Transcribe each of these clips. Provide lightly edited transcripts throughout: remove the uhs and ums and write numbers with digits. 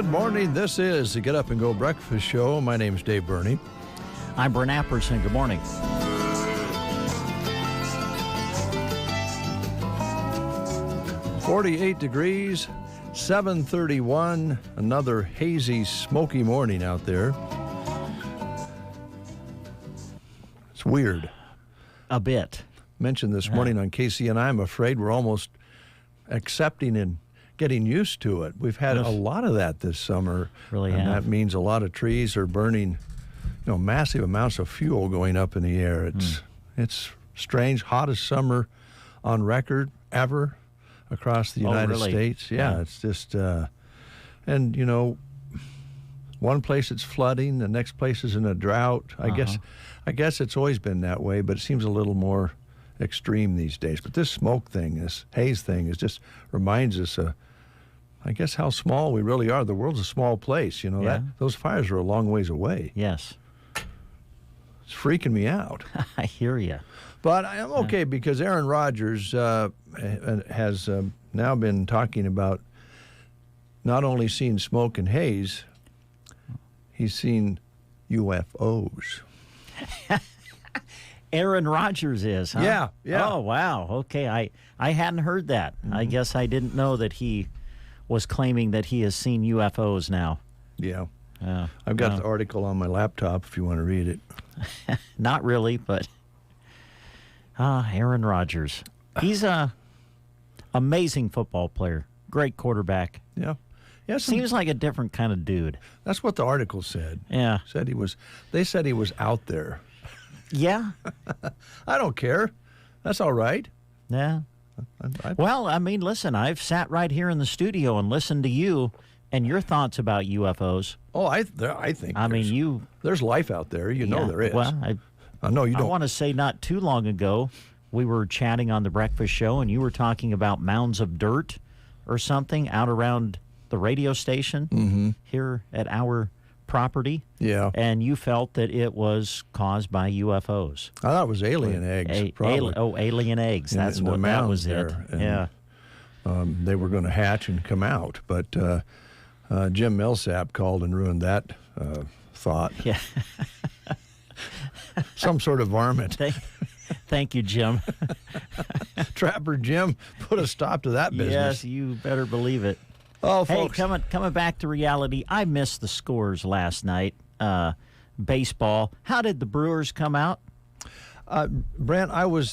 Good morning. This is the Get Up and Go Breakfast Show. My name's Dave Burney. I'm Brent Apperson. Good morning. .48 degrees, 7:31. Another hazy, smoky morning out there. It's weird. A bit. Mentioned this morning on KCNI, I'm afraid we're almost accepting and getting used to it. We've had a lot of that this summer. Really and have. that means a lot of trees are burning, massive amounts of fuel going up in the air. It's strange, hottest summer on record ever across the United States. Yeah, it's just, and one place it's flooding, the next place is in a drought. I guess it's always been that way, but it seems a little more extreme these days. But this smoke thing, this haze thing, just reminds us, I guess, how small we really are. The world's a small place. Those fires are a long ways away. Yes. It's freaking me out. I hear you. But I'm okay because Aaron Rodgers has now been talking about not only seeing smoke and haze, he's seen UFOs. Aaron Rodgers is, huh? Yeah. Oh, wow. Okay, I hadn't heard that. I guess I didn't know that he was claiming that he has seen UFOs now. Yeah. I've got the article on my laptop if you want to read it. Not really, but Aaron Rodgers. He's a amazing football player. Great quarterback. Yeah. Seems like a different kind of dude. That's what the article said. Yeah. They said he was out there. Yeah. I don't care. That's all right. Yeah. Well, I mean, listen, I've sat right here in the studio and listened to you and your thoughts about UFOs. Oh, I think. There's life out there. There is. Well, I know you don't. I want to say not too long ago, we were chatting on the breakfast show, and you were talking about mounds of dirt or something out around the radio station here at our property. Yeah. And you felt that it was caused by UFOs. I thought it was alien eggs. Probably. Alien eggs. That's what that was there. it. Yeah. They were going to hatch and come out, but Jim Millsap called and ruined that thought. Yeah. Some sort of varmint. Thank you, Jim. Trapper Jim put a stop to that business. Yes, you better believe it. Oh, hey, folks. coming back to reality, I missed the scores last night. Baseball. How did the Brewers come out? Brent, I was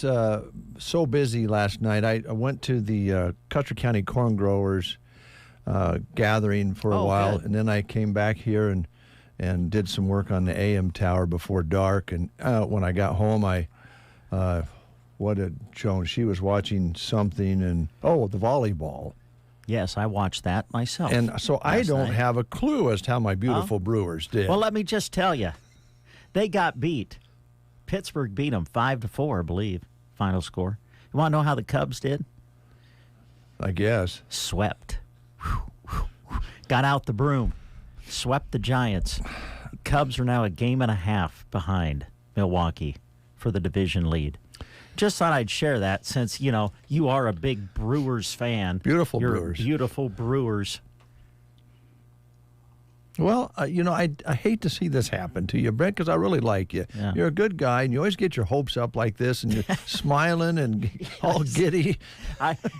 so busy last night. I went to the Custer County Corn Growers gathering for a while, good. and then I came back here and did some work on the AM tower before dark. And when I got home, what did Joan? She was watching something, and the volleyball. Yes, I watched that myself. And so I don't have a clue as to how my beautiful Brewers did. Well, let me just tell you, they got beat. Pittsburgh beat them 5-4, I believe, final score. You want to know how the Cubs did? I guess. Swept. Got out the broom. Swept the Giants. Cubs are now a game and a half behind Milwaukee for the division lead. Just thought I'd share that since, you are a big Brewers fan. Beautiful You're Brewers. Beautiful Brewers. Well, I hate to see this happen to you, Brent, because I really like you. Yeah. You're a good guy, and you always get your hopes up like this, and you're smiling and all giddy.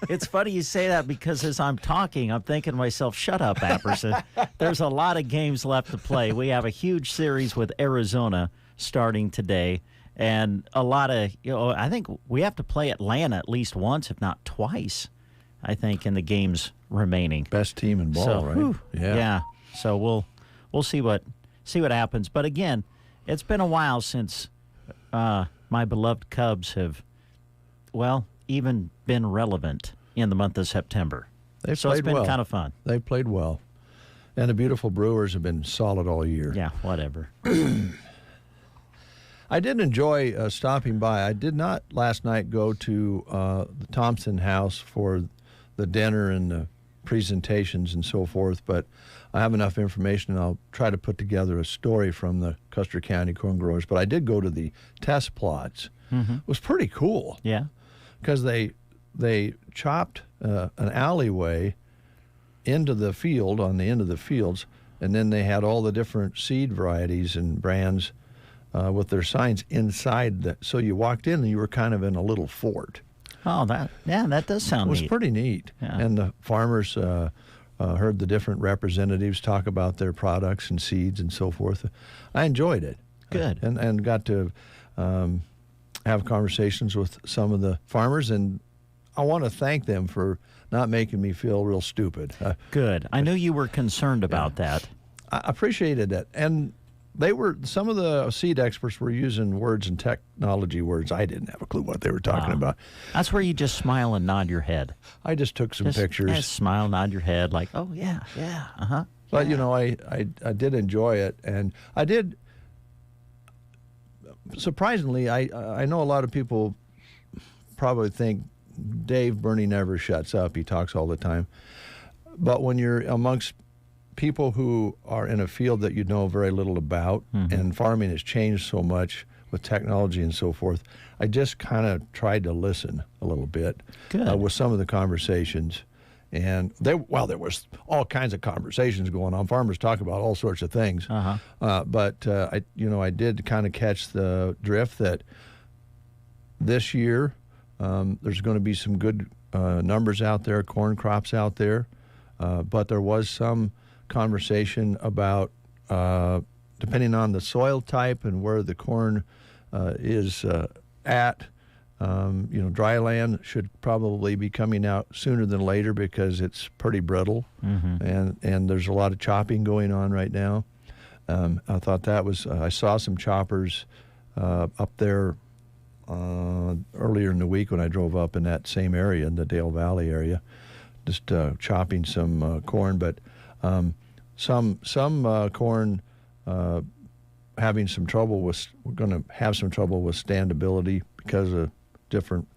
It's funny you say that because as I'm talking, I'm thinking to myself, shut up, Apperson. There's a lot of games left to play. We have a huge series with Arizona starting today. And a lot of, I think we have to play Atlanta at least once, if not twice, I think, in the games remaining. Best team in ball, right? Yeah. So we'll see what happens. But again, it's been a while since my beloved Cubs have, even been relevant in the month of September. They've so played it's been well. kind of fun. They've played well. And the beautiful Brewers have been solid all year. Yeah, whatever. I did enjoy stopping by. I did not last night go to the Thompson house for the dinner and the presentations and so forth, but I have enough information, and I'll try to put together a story from the Custer County Corn Growers. But I did go to the test plots. Mm-hmm. It was pretty cool. Yeah. Because they chopped an alleyway into the field, on the end of the fields, and then they had all the different seed varieties and brands with their signs inside that. So you walked in and you were kind of in a little fort. Oh, that does sound neat. It was pretty neat. Yeah. And the farmers heard the different representatives talk about their products and seeds and so forth. I enjoyed it. Good. And got to have conversations with some of the farmers, and I want to thank them for not making me feel real stupid. Good. I knew you were concerned about that. I appreciated it. And some of the seed experts were using words and technology words. I didn't have a clue what they were talking about. That's where you just smile and nod your head. I just took some pictures. Just smile, nod your head like, oh, yeah, uh-huh. But, I did enjoy it. And I did, surprisingly, I know a lot of people probably think Dave Burney never shuts up. He talks all the time. But when you're amongst people who are in a field that you know very little about, and farming has changed so much with technology and so forth, I just kind of tried to listen a little bit with some of the conversations. And there was all kinds of conversations going on. Farmers talk about all sorts of things. But I did kind of catch the drift that this year there's going to be some good numbers out there, corn crops out there. But there was some conversation about depending on the soil type and where the corn is at. Dry land should probably be coming out sooner than later because it's pretty brittle, and there's a lot of chopping going on right now. I thought that was I saw some choppers up there earlier in the week when I drove up in that same area, in the Dale Valley area, just chopping some corn, but some corn having some trouble with, we're going to have some trouble with standability because of different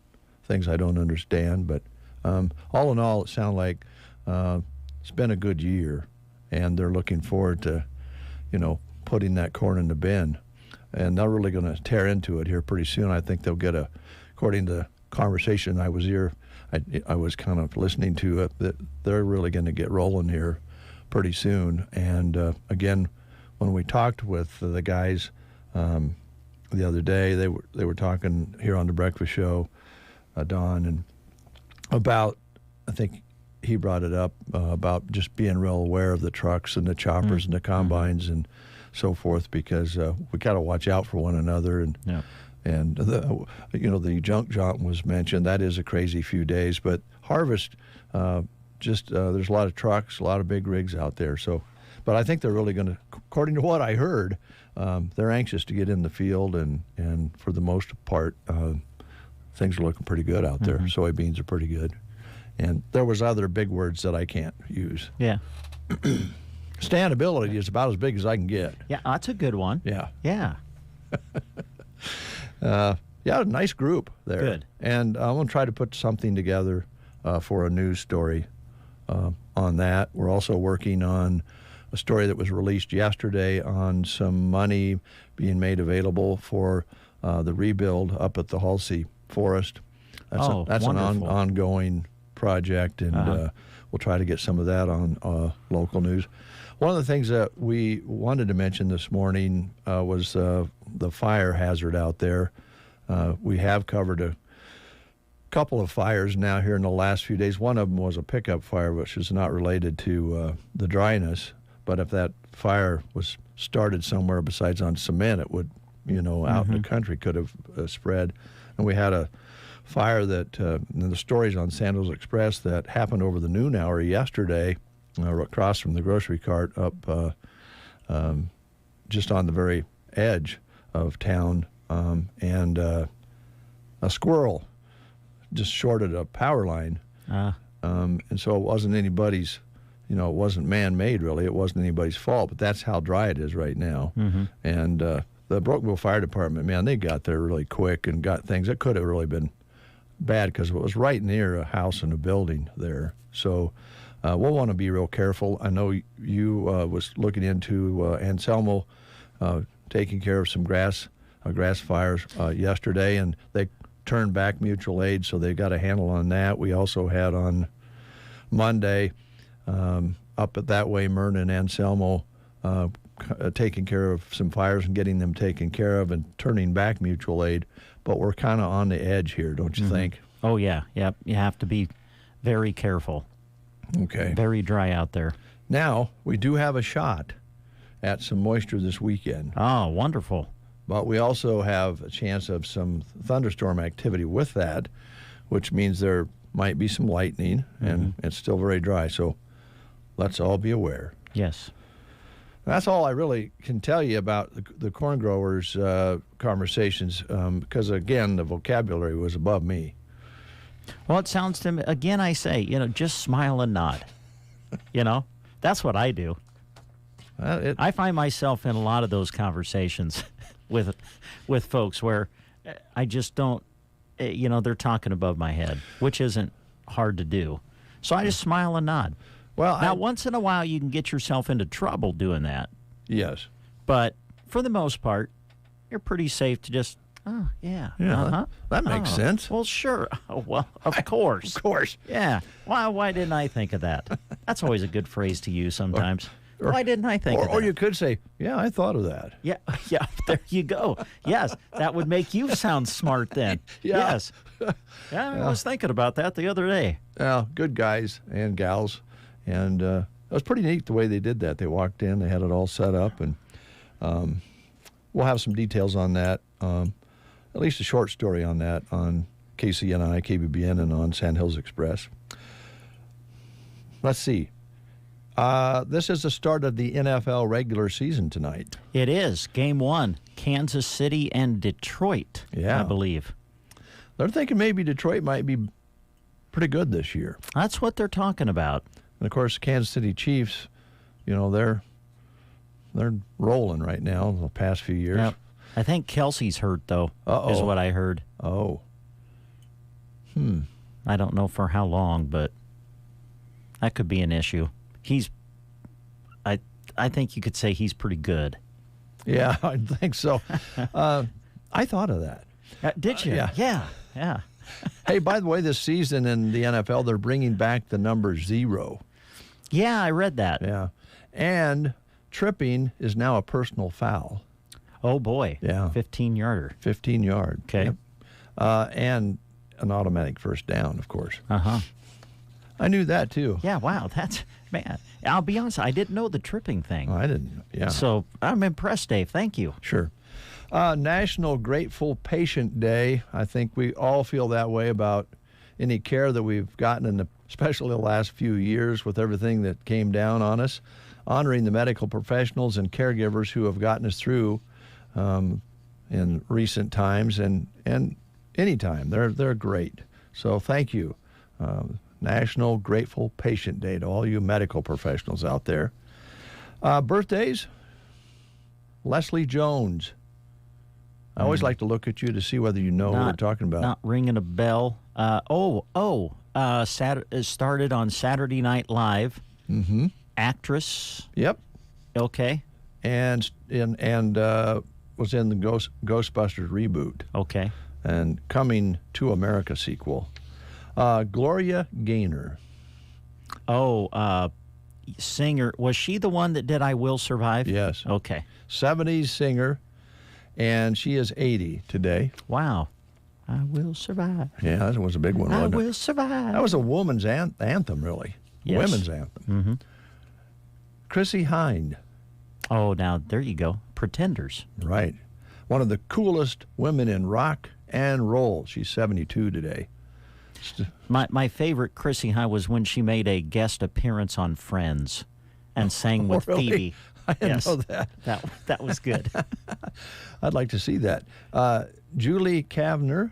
things I don't understand. But all in all, it sounds like it's been a good year, and they're looking forward to, putting that corn in the bin. And they're really going to tear into it here pretty soon. I think they'll get according to the conversation I was here, I was kind of listening to it, that they're really going to get rolling here pretty soon. And again, when we talked with the guys the other day, they were talking here on the breakfast show, Don, and about, I think he brought it up about just being real aware of the trucks and the choppers and the combines and so forth, because we got to watch out for one another. And and the junk jaunt was mentioned. That is a crazy few days, but harvest, there's a lot of trucks, a lot of big rigs out there. So, but I think they're really going to, according to what I heard, they're anxious to get in the field, and for the most part, things are looking pretty good out there. Soybeans are pretty good. And there was other big words that I can't use. Yeah. Standability is about as big as I can get. Yeah, that's a good one. Yeah. Yeah. A nice group there. Good. And I'm going to try to put something together for a news story on that. We're also working on a story that was released yesterday on some money being made available for the rebuild up at the Halsey Forest. That's an ongoing project, and we'll try to get some of that on local news. One of the things that we wanted to mention this morning was the fire hazard out there. We have covered a couple of fires now here in the last few days. One of them was a pickup fire, which is not related to the dryness. But if that fire was started somewhere besides on cement, it would, out in the country could have spread. And we had a fire that, the stories on Sandals Express, that happened over the noon hour yesterday, across from the grocery cart up just on the very edge of town, and a squirrel just shorted a power line. And so it wasn't anybody's, it wasn't man-made really. It wasn't anybody's fault, but that's how dry it is right now. And the Brookville Fire Department, man, they got there really quick and got things that could have really been bad because it was right near a house and a building there. So we'll want to be real careful. I know you was looking into Anselmo taking care of some grass fires yesterday, and they turned back mutual aid, so they got a handle on that. We also had on Monday up at that way, Myrna and Anselmo taking care of some fires and getting them taken care of and turning back mutual aid. But we're kind of on the edge here, don't you think? Oh, yeah. Yep. You have to be very careful. Okay. Very dry out there. Now, we do have a shot at some moisture this weekend. Oh, wonderful. But we also have a chance of some thunderstorm activity with that, which means there might be some lightning, and it's still very dry. So let's all be aware. Yes. That's all I really can tell you about the corn growers' conversations, because, again, the vocabulary was above me. Well, it sounds to me, again, I say, just smile and nod. That's what I do. I find myself in a lot of those conversations with folks where I just don't, they're talking above my head, which isn't hard to do. So I just smile and nod. Well, now, once in a while, you can get yourself into trouble doing that. Yes. But for the most part, you're pretty safe to just, yeah. That makes sense. Well, sure. Well, of course. Of course. Yeah. Why didn't I think of that? That's always a good phrase to use sometimes. Why didn't I think of that? Or you could say, yeah, I thought of that. Yeah, there you go. Yes, that would make you sound smart then. Yeah. Yes. Yeah, I was thinking about that the other day. Yeah, good guys and gals. And it was pretty neat the way they did that. They walked in, they had it all set up, and we'll have some details on that, at least a short story on that on KCNI, KBBN, and on Sand Hills Express. Let's see. This is the start of the NFL regular season tonight. It is. Game 1, Kansas City and Detroit, I believe. They're thinking maybe Detroit might be pretty good this year. That's what they're talking about. And, of course, Kansas City Chiefs, they're rolling right now the past few years. Yep. I think Kelsey's hurt, though, is what I heard. Oh. I don't know for how long, but that could be an issue. I think you could say he's pretty good. Yeah, I think so. I thought of that. Did you? Yeah. Hey, by the way, this season in the NFL, they're bringing back the number 0. Yeah, I read that. Yeah. And tripping is now a personal foul. Oh, boy. Yeah. 15-yarder. 15-yard. Okay. Yep. And an automatic first down, of course. Uh-huh. I knew that, too. Yeah, wow. Man, I'll be honest, I didn't know the tripping thing. I didn't, yeah. So I'm impressed, Dave. Thank you. Sure. National Grateful Patient Day. I think we all feel that way about any care that we've gotten, especially the last few years with everything that came down on us. Honoring the medical professionals and caregivers who have gotten us through in recent times and any time. They're great. So thank you. National Grateful Patient Day to all you medical professionals out there. Birthdays, Leslie Jones. I always like to look at you to see whether you know what we're talking about. Not ringing a bell. Started on Saturday Night Live. Mm-hmm. Actress. Yep. Okay. And was in the Ghostbusters reboot. Okay. And Coming to America sequel. Gloria Gaynor. Singer. Was she the one that did I Will Survive? Yes. Okay. 70s singer, and she is 80 today. Wow. I Will Survive. Yeah, that was a big one, wasn't it? I Will Survive. That was a woman's anthem, really. Yes. Women's anthem. Mm-hmm. Chrissy Hynde. Oh, now, there you go. Pretenders. Right. One of the coolest women in rock and roll. She's 72 today. My favorite Chrissy Hynde was when she made a guest appearance on Friends and sang with really? Phoebe. I didn't know that. That was good. I'd like to see that. Julie Kavner,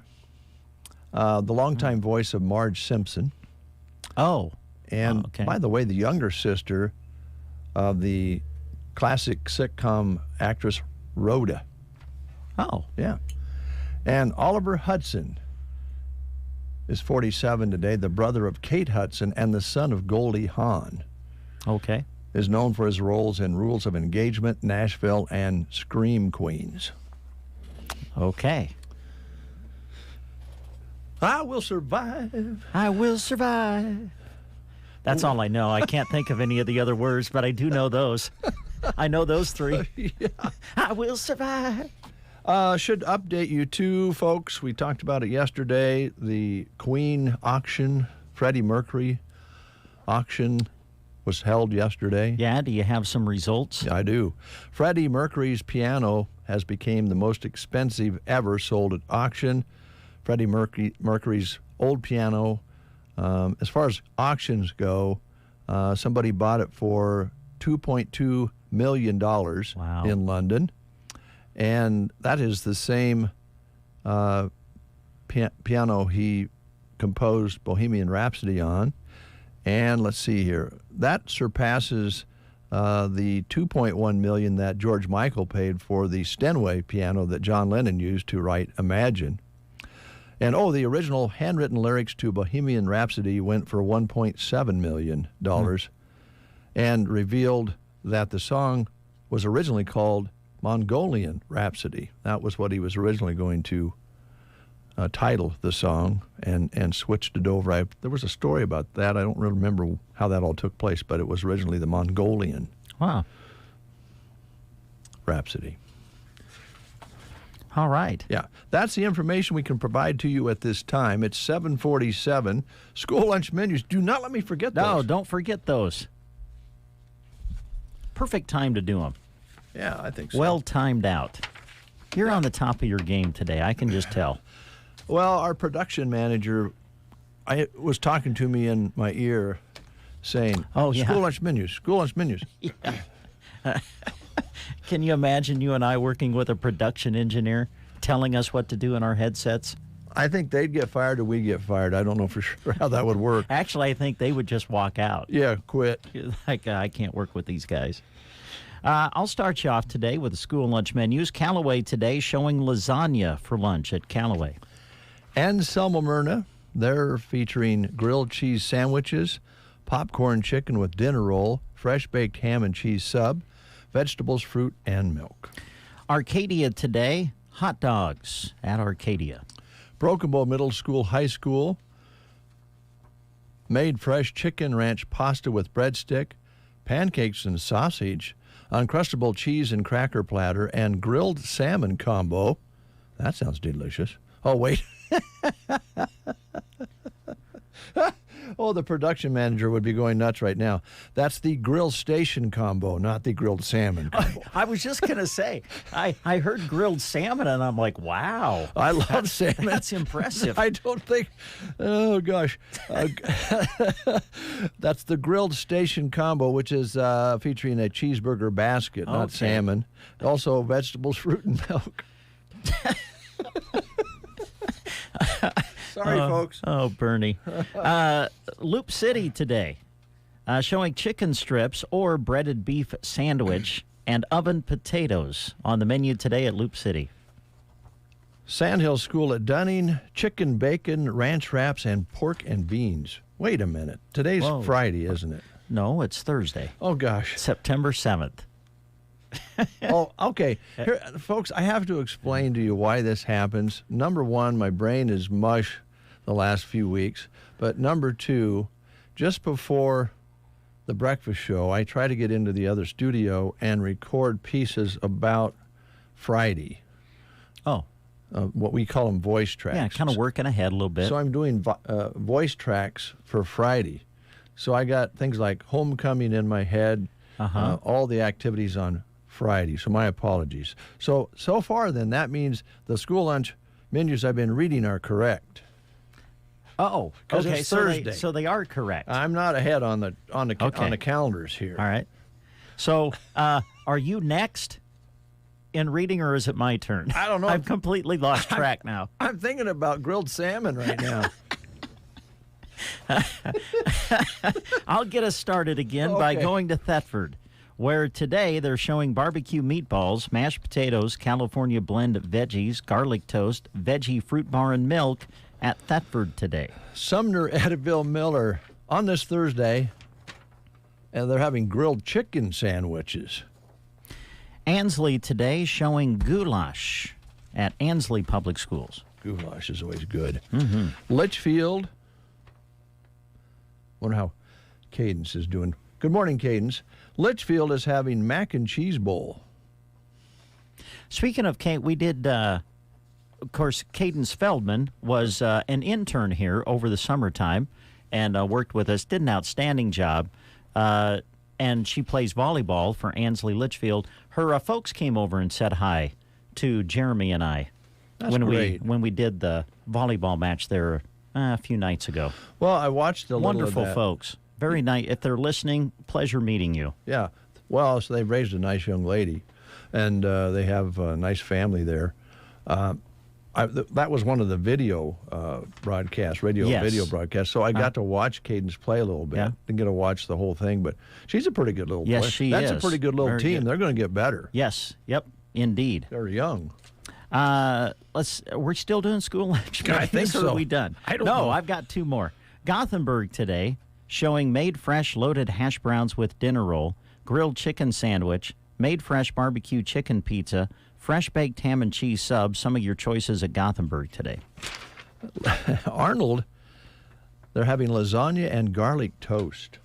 the longtime voice of Marge Simpson. Oh. And okay. By the way, the younger sister of the classic sitcom actress Rhoda. Oh. Yeah. And Oliver Hudson is 47 today, the brother of Kate Hudson and the son of Goldie Hawn. Okay. Is known for his roles in Rules of Engagement, Nashville, and Scream Queens. Okay. I will survive. I will survive. That's all I know. I can't think of any of the other words, but I do know those. I know those three. Yeah. I will survive. Should update you too, folks. We talked about it yesterday. The Queen auction, Freddie Mercury auction, was held yesterday. Yeah, do you have some results? Yeah, I do. Freddie Mercury's piano has become the most expensive ever sold at auction. Freddie Mercury's old piano, as far as auctions go, somebody bought it for $2.2 million in London. And that is the same piano he composed Bohemian Rhapsody on. And let's see here. That surpasses the $2.1 million that George Michael paid for the Steinway piano that John Lennon used to write Imagine. And, the original handwritten lyrics to Bohemian Rhapsody went for $1.7 million and revealed that the song was originally called Mongolian Rhapsody. That was what he was originally going to title the song, and switched it over. There was a story about that. I don't really remember how that all took place, but it was originally the Mongolian Rhapsody. All right. Yeah, that's the information we can provide to you at this time. It's 7:47. School lunch menus. Do not let me forget those. No, don't forget those. Perfect time to do them. Yeah, I think so. Well timed out. You're on the top of your game today. I can just tell. Well, our production manager was talking to me in my ear saying, school lunch menus, school lunch menus. Yeah. Can you imagine you and I working with a production engineer telling us what to do in our headsets? I think they'd get fired or we get fired. I don't know for sure how that would work. Actually, I think they would just walk out. Yeah, quit. Like, I can't work with these guys. I'll start you off today with the school lunch menus. Callaway today showing lasagna for lunch at Callaway. And Selma Myrna, they're featuring grilled cheese sandwiches, popcorn chicken with dinner roll, fresh baked ham and cheese sub, vegetables, fruit, and milk. Arcadia today, hot dogs at Arcadia. Broken Bow Middle School High School made fresh chicken ranch pasta with breadstick, pancakes and sausage, Uncrustable cheese and cracker platter, and grilled salmon combo. That sounds delicious. Oh, wait. Oh, the production manager would be going nuts right now. That's the grill station combo, not the grilled salmon combo. I was just going to say, I heard grilled salmon, and I'm like, wow. I love salmon. That's impressive. I don't think, oh, gosh. That's the grilled station combo, which is featuring a cheeseburger basket, not salmon. Also, vegetables, fruit, and milk. Sorry, folks. Oh, Bernie. Loup City today, showing chicken strips or breaded beef sandwich and oven potatoes on the menu today at Loup City. Sandhill School at Dunning, chicken, bacon, ranch wraps, and pork and beans. Wait a minute. Today's Friday, isn't it? No, it's Thursday. Oh, gosh. September 7th. Oh, okay. Here, folks, I have to explain to you why this happens. Number one, my brain is mush the last few weeks. But number two, just before the breakfast show, I try to get into the other studio and record pieces about Friday. Oh. What we call them voice tracks. Yeah, kind of working ahead a little bit. So I'm doing voice tracks for Friday. So I got things like homecoming in my head, all the activities on Friday. So my apologies. So far then, that means the school lunch menus I've been reading are correct. Oh, okay. It's Thursday. So they are correct. I'm not ahead on the calendars here. All right. So are you next in reading, or is it my turn? I don't know. I've completely lost track now. I'm thinking about grilled salmon right now. I'll get us started again by going to Thetford, where today they're showing barbecue meatballs, mashed potatoes, California blend veggies, garlic toast, veggie fruit bar, and milk at Thetford today. Sumner, Edaville, Miller on this Thursday, and they're having grilled chicken sandwiches. Ansley today showing goulash at Ansley Public Schools. Goulash is always good. Mm-hmm. Litchfield, wonder how Cadence is doing. Good morning, Cadence. Litchfield is having mac and cheese bowl. Speaking of Kate, we did, of course, Cadence Feldman was an intern here over the summertime and worked with us, did an outstanding job. And she plays volleyball for Ansley Litchfield. Her folks came over and said hi to Jeremy and I when we did the volleyball match there a few nights ago. Well, I watched a little Wonderful of that. folks. Very nice. If they're listening, pleasure meeting you. Yeah. Well, so they've raised a nice young lady, and they have a nice family there. That was one of the video broadcasts, video broadcasts. So I got to watch Cadence play a little bit. Yeah. Didn't get to watch the whole thing, but she's a pretty good little player. Yes, she That's is. a pretty good little Very team. good. They're going to get better. Yes. Yep. Indeed. They're young. We're still doing school lunch. I think so. Or are we done? I don't know. I've got two more. Gothenburg today, showing made fresh loaded hash browns with dinner roll, grilled chicken sandwich, made fresh barbecue chicken pizza, fresh baked ham and cheese sub. Some of your choices at Gothenburg today. Arnold, they're having lasagna and garlic toast.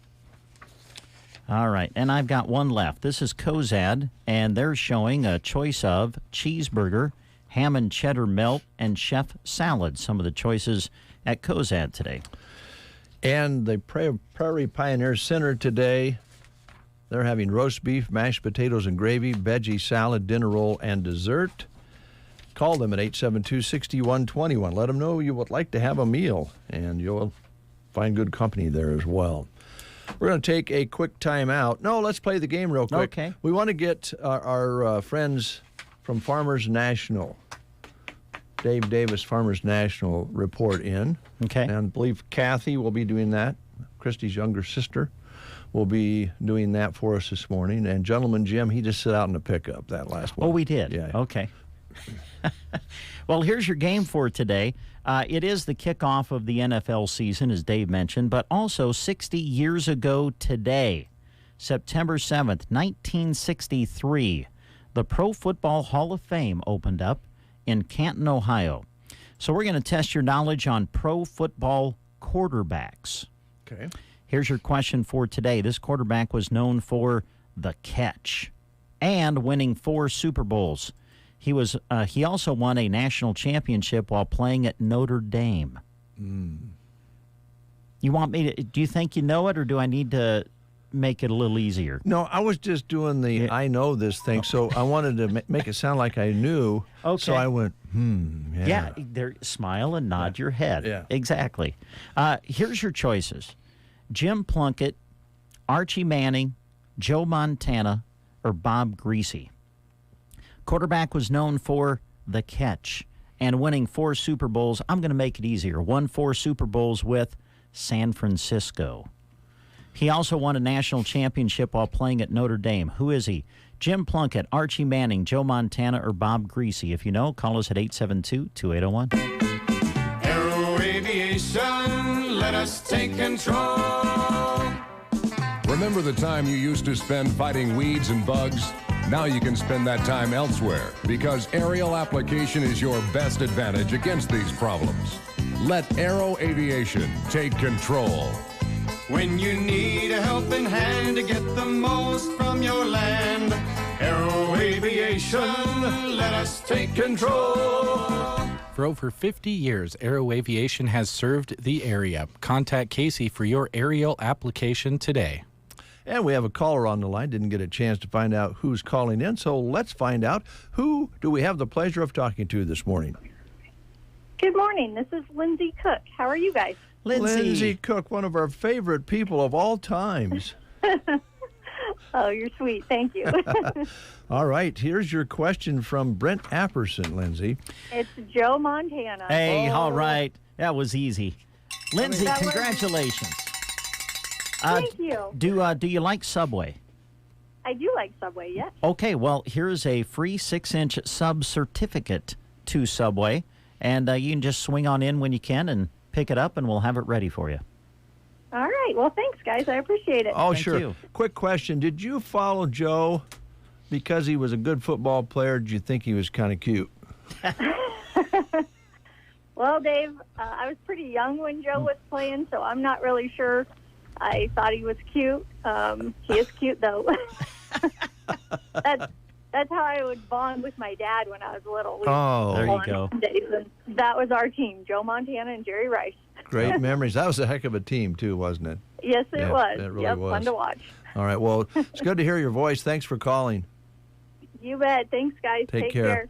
All right, and I've got one left. This is Kozad, and they're showing a choice of cheeseburger, ham and cheddar melt, and chef salad. Some of the choices at Kozad today. And the Prairie Pioneer Center today, they're having roast beef, mashed potatoes and gravy, veggie salad, dinner roll, and dessert. Call them at 872-6121. Let them know you would like to have a meal, and you'll find good company there as well. We're going to take a quick time out. No, let's play the game real quick. Okay. We want to get our friends from Farmers National, Dave Davis, Farmers National, report in. Okay. And I believe Kathy will be doing that. Christy's younger sister will be doing that for us this morning. And Gentleman Jim, he just sit out in the pickup that last one. Oh, we did? Yeah. Okay. Well, here's your game for today. It is the kickoff of the NFL season, as Dave mentioned, but also 60 years ago today, September 7th, 1963, the Pro Football Hall of Fame opened up in Canton, Ohio. So we're going to test your knowledge on pro football quarterbacks. Okay. Here's your question for today. This quarterback was known for the catch and winning 4 Super Bowls. He also won a national championship while playing at Notre Dame. You want me to? Do you think you know it, or do I need to make it a little easier? No, I was just doing the I know this thing, so I wanted to make it sound like I knew. Okay. So I went, Yeah, there. Smile and nod your head. Yeah. Exactly. Here's your choices: Jim Plunkett, Archie Manning, Joe Montana, or Bob Greasy. Quarterback was known for the catch and winning 4 Super Bowls. I'm going to make it easier. Won 4 Super Bowls with San Francisco. He also won a national championship while playing at Notre Dame. Who is he? Jim Plunkett, Archie Manning, Joe Montana, or Bob Greasy? If you know, call us at 872-2801. Aero Aviation, let us take control. Remember the time you used to spend fighting weeds and bugs? Now you can spend that time elsewhere because aerial application is your best advantage against these problems. Let Aero Aviation take control. When you need a helping hand to get the most from your land, Aero Aviation, let us take control. For over 50 years, Aero Aviation has served the area. Contact Casey for your aerial application today. And we have a caller on the line. Didn't get a chance to find out who's calling in, so let's find out. Who do we have the pleasure of talking to this morning? Good morning. This is Lindsay Cook. How are you guys? Lindsay Cook, one of our favorite people of all times. Oh, you're sweet. Thank you. All right, here's your question from Brent Apperson, Lindsay. It's Joe Montana. Hey, Oh. all right. That was easy. Lindsay, That was- congratulations. Thank you. Do you like Subway? I do like Subway, yes. Okay, well, here's a free 6-inch sub certificate to Subway, and you can just swing on in when you can and pick it up, and we'll have it ready for you. All right. Well, thanks, guys. I appreciate it. Oh, Thank sure. you. Quick question. Did you follow Joe because he was a good football player? Or did you think he was kind of cute? Well, Dave, I was pretty young when Joe was playing, so I'm not really sure I thought he was cute. He is cute, though. That's how I would bond with my dad when I was little. There you go. Sundays, and that was our team, Joe Montana and Jerry Rice. Great memories. That was a heck of a team, too, wasn't it? Yes, it was. It really was. Fun to watch. All right. Well, it's good to hear your voice. Thanks for calling. You bet. Thanks, guys. Take care.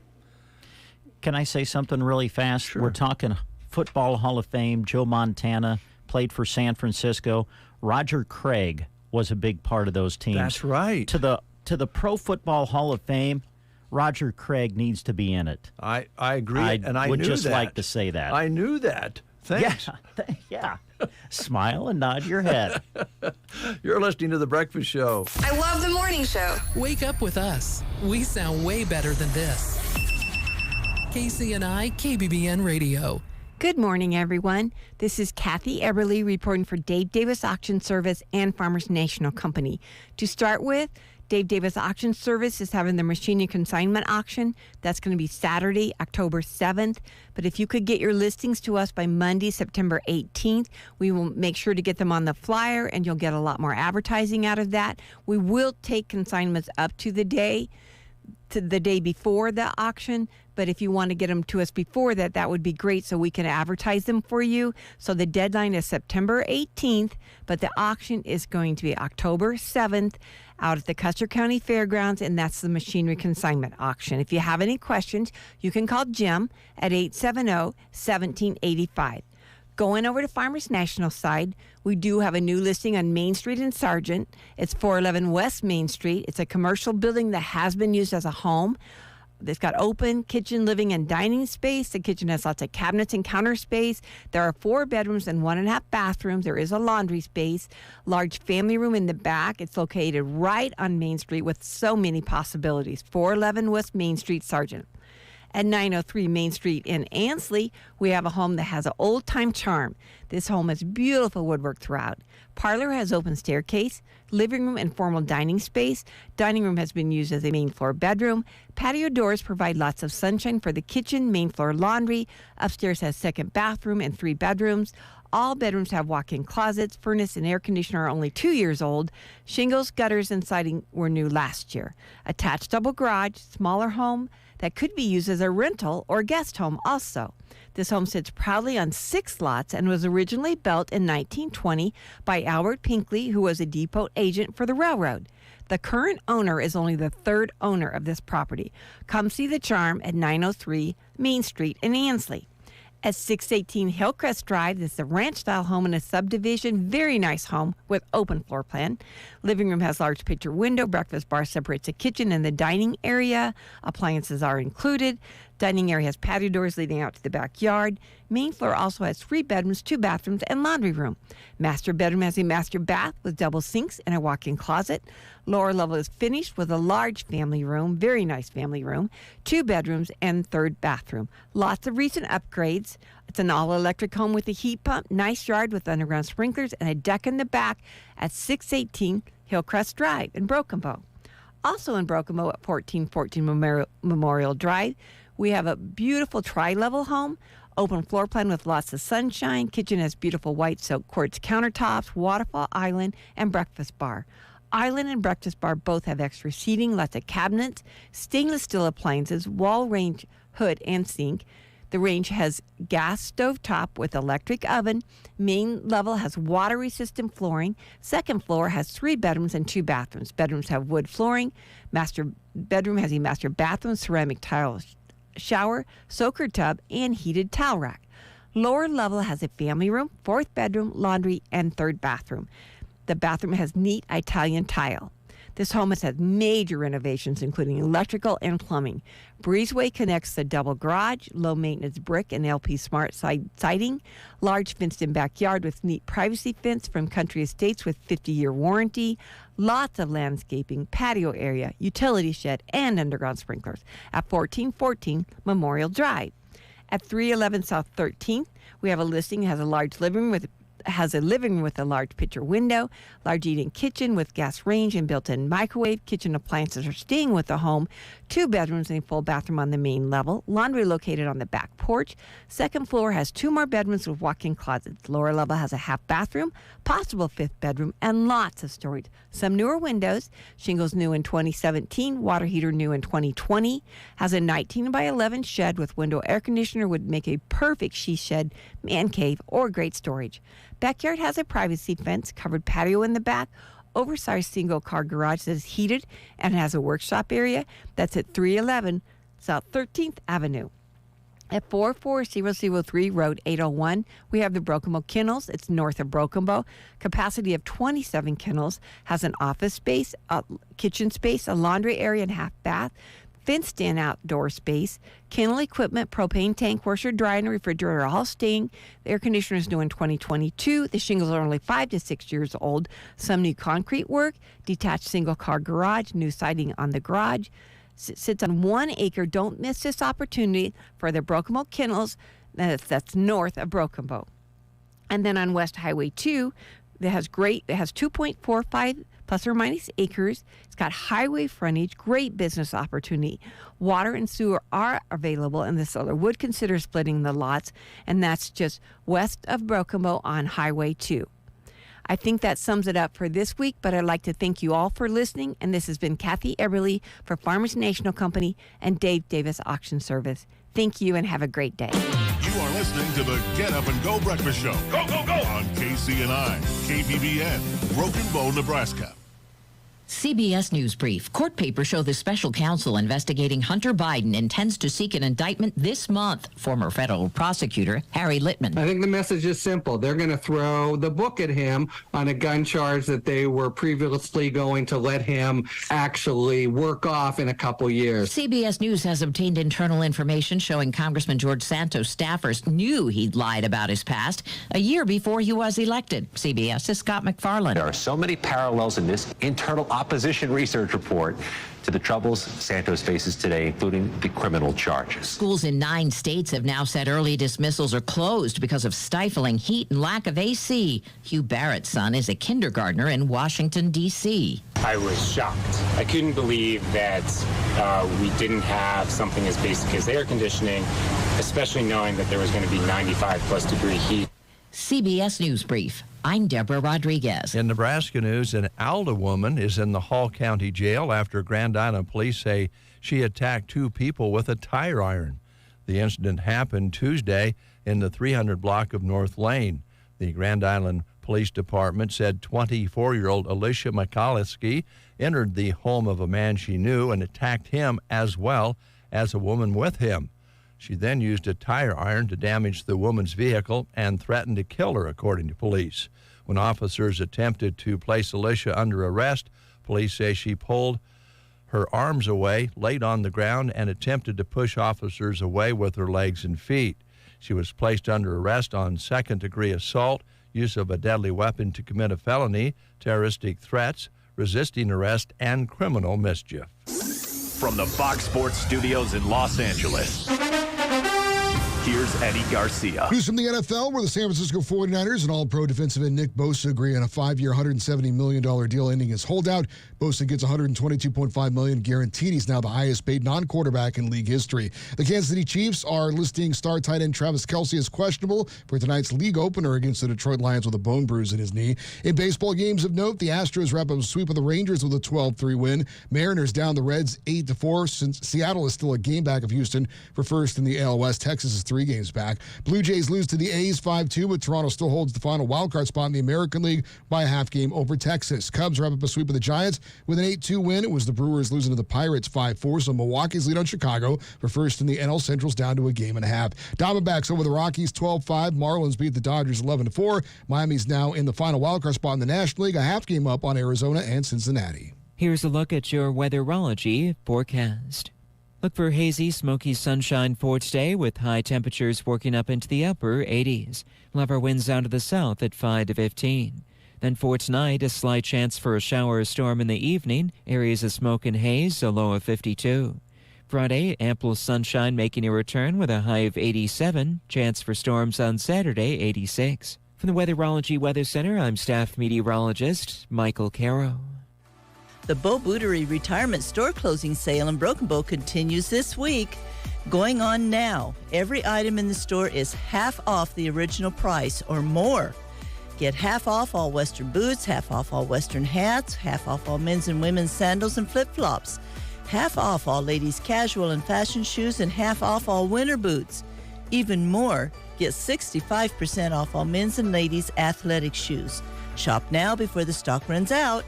Can I say something really fast? Sure. We're talking Football Hall of Fame. Joe Montana played for San Francisco. Roger Craig was a big part of those teams. That's right. To the Pro Football Hall of Fame, Roger Craig needs to be in it. I agree, and I would knew just that. like to say that. I knew that. Thanks. Yeah. Smile and nod your head. You're listening to The Breakfast Show. I love the morning show. Wake up with us. We sound way better than this. KCNI KBBN Radio. Good morning, everyone. This is Kathy Eberly reporting for Dave Davis Auction Service and Farmers National Company. To start with, Dave Davis Auction Service is having the machinery consignment auction. That's going to be Saturday, October 7th. But if you could get your listings to us by Monday, September 18th, we will make sure to get them on the flyer, and you'll get a lot more advertising out of that. We will take consignments up to the day before the auction, but if you want to get them to us before that, that would be great so we can advertise them for you. So the deadline is September 18th, but the auction is going to be October 7th out at the Custer County Fairgrounds, and that's the machinery consignment auction. If you have any questions, you can call Jim at 870-1785. Going over to Farmers National side, we do have a new listing on Main Street in Sargent. It's 411 West Main Street. It's a commercial building that has been used as a home. It's got open kitchen, living, and dining space. The kitchen has lots of cabinets and counter space. There are 4 bedrooms and 1.5 bathrooms. There is a laundry space, large family room in the back. It's located right on Main Street with so many possibilities. 411 West Main Street, Sargent. At 903 Main Street in Ansley, we have a home that has an old-time charm. This home has beautiful woodwork throughout. Parlor has open staircase, living room and formal dining space. Dining room has been used as a main floor bedroom. Patio doors provide lots of sunshine for the kitchen, main floor laundry. Upstairs has second bathroom and 3 bedrooms. All bedrooms have walk-in closets. Furnace and air conditioner are only 2 years old. Shingles, gutters, and siding were new last year. Attached double garage, smaller home that could be used as a rental or guest home also. This home sits proudly on 6 lots and was originally built in 1920 by Albert Pinkley, who was a depot agent for the railroad. The current owner is only the 3rd owner of this property. Come see the charm at 903 Main Street in Ansley. At 618 Hillcrest Drive, this is a ranch-style home in a subdivision. Very nice home with open floor plan. Living room has large picture window. Breakfast bar separates the kitchen and the dining area. Appliances are included. Dining area has patio doors leading out to the backyard. Main floor also has 3 bedrooms, 2 bathrooms, and laundry room. Master bedroom has a master bath with double sinks and a walk-in closet. Lower level is finished with a large family room, very nice family room, 2 bedrooms, and 3rd bathroom. Lots of recent upgrades. It's an all-electric home with a heat pump, nice yard with underground sprinklers, and a deck in the back at 618 Hillcrest Drive in Broken Bow. Also in Broken Bow at 1414 Memorial Drive, we have a beautiful tri-level home, open floor plan with lots of sunshine. Kitchen has beautiful white soak quartz countertops, waterfall island, and breakfast bar. Island and breakfast bar both have extra seating, lots of cabinets, stainless steel appliances, wall range hood and sink. The range has gas stove top with electric oven. Main level has water-resistant flooring. Second floor has 3 bedrooms and 2 bathrooms. Bedrooms have wood flooring. Master bedroom has a master bathroom, ceramic tile shower, soaker tub, and heated towel rack. Lower level has a family room, 4th bedroom, laundry, and 3rd bathroom. The bathroom has neat Italian tile. This home has had major renovations, including electrical and plumbing. Breezeway connects the double garage, low-maintenance brick and LP Smart siding, large fenced-in backyard with neat privacy fence from Country Estates with 50-year warranty, lots of landscaping, patio area, utility shed, and underground sprinklers at 1414 Memorial Drive. At 311 South 13th, we have a listing that has a large living room with has a living room with a large picture window, large eat-in kitchen with gas range and built-in microwave. Kitchen appliances are staying with the home. 2 bedrooms and a full bathroom on the main level. Laundry located on the back porch. Second floor has 2 more bedrooms with walk-in closets. Lower level has a half bathroom, possible 5th bedroom, and lots of storage. Some newer windows. Shingles new in 2017. Water heater new in 2020. Has a 19 by 11 shed with window air conditioner. Would make a perfect she shed, man cave, or great storage. Backyard has a privacy fence, covered patio in the back, oversized single-car garage that is heated and has a workshop area. That's at 311 South 13th Avenue. At 44003 Road 801, we have the Broken Bow Kennels. It's north of Broken Bow. Capacity of 27 kennels. Has an office space, a kitchen space, a laundry area, and half bath. Fenced-in outdoor space, kennel equipment, propane tank, washer, dryer, and refrigerator all staying. The air conditioner is new in 2022. The shingles are only 5 to 6 years old. Some new concrete work, detached single-car garage, new siding on the garage. Sits on 1 acre. Don't miss this opportunity for the Broken Bow Kennels. That's north of Broken Bow. And then on West Highway 2, it has 2.45 plus or minus acres. It's got highway frontage, great business opportunity. Water and sewer are available, and the seller would consider splitting the lots, and that's just west of Broken Bow on Highway 2. I think that sums it up for this week, but I'd like to thank you all for listening, and this has been Kathy Eberly for Farmers National Company and Dave Davis Auction Service. Thank you, and have a great day. You are listening to the Get Up and Go Breakfast Show. Go, go, go! On KCNI, KBBN, Broken Bow, Nebraska. CBS News Brief. Court papers show the special counsel investigating Hunter Biden intends to seek an indictment this month. Former federal prosecutor Harry Littman. I think the message is simple. They're going to throw the book at him on a gun charge that they were previously going to let him actually work off in a couple years. CBS News has obtained internal information showing Congressman George Santos staffers knew he'd lied about his past a year before he was elected. CBS's Scott McFarland. There are so many parallels in this internal opposition research report to the troubles Santos faces today, including the criminal charges. Schools in 9 states have now said early dismissals are closed because of stifling heat and lack of AC. Hugh Barrett's son is a kindergartner in Washington, D.C. I was shocked. I couldn't believe that we didn't have something as basic as air conditioning, especially knowing that there was going to be 95-plus degree heat. CBS News Brief. I'm Deborah Rodriguez. In Nebraska news, an Alda woman is in the Hall County Jail after Grand Island police say she attacked 2 people with a tire iron. The incident happened Tuesday in the 300 block of North Lane. The Grand Island Police Department said 24-year-old Alicia McCollesky entered the home of a man she knew and attacked him as well as a woman with him. She then used a tire iron to damage the woman's vehicle and threatened to kill her, according to police. When officers attempted to place Alicia under arrest, police say she pulled her arms away, laid on the ground, and attempted to push officers away with her legs and feet. She was placed under arrest on second-degree assault, use of a deadly weapon to commit a felony, terroristic threats, resisting arrest, and criminal mischief. From the Fox Sports Studios in Los Angeles, here's Eddie Garcia. News from the NFL, where the San Francisco 49ers and All-Pro defensive end Nick Bosa agree on a 5-year, $170 million deal ending his holdout. Bosa gets $122.5 million guaranteed. He's now the highest-paid non-quarterback in league history. The Kansas City Chiefs are listing star tight end Travis Kelce as questionable for tonight's league opener against the Detroit Lions with a bone bruise in his knee. In baseball games of note, the Astros wrap up a sweep of the Rangers with a 12-3 win. Mariners down the Reds 8-4. Since Seattle is still a game back of Houston for first in the AL West. Texas is 3 games back. Blue Jays lose to the A's 5-2, but Toronto still holds the final wildcard spot in the American League by a half game over Texas. Cubs wrap up a sweep of the Giants with an 8-2 win. It was the Brewers losing to the Pirates 5-4, so Milwaukee's lead on Chicago for first in the NL Central's down to a game and a half. Diamondbacks over the Rockies 12-5. Marlins beat the Dodgers 11-4. Miami's now in the final wildcard spot in the National League, a half game up on Arizona and Cincinnati. Here's a look at your weatherology forecast. Look for hazy, smoky sunshine for today with high temperatures working up into the upper 80s. We'll have our winds out of the south at 5 to 15. Then for tonight, a slight chance for a shower or storm in the evening. Areas of smoke and haze, a low of 52. Friday, ample sunshine making a return with a high of 87. Chance for storms on Saturday, 86. From the Weatherology Weather Center, I'm staff meteorologist Michael Caro. The Bo Bootery Retirement Store Closing Sale in Broken Bow continues this week. Going on now. Every item in the store is half off the original price or more. Get half off all Western boots, half off all Western hats, half off all men's and women's sandals and flip-flops, half off all ladies' casual and fashion shoes, and half off all winter boots. Even more, get 65% off all men's and ladies' athletic shoes. Shop now before the stock runs out.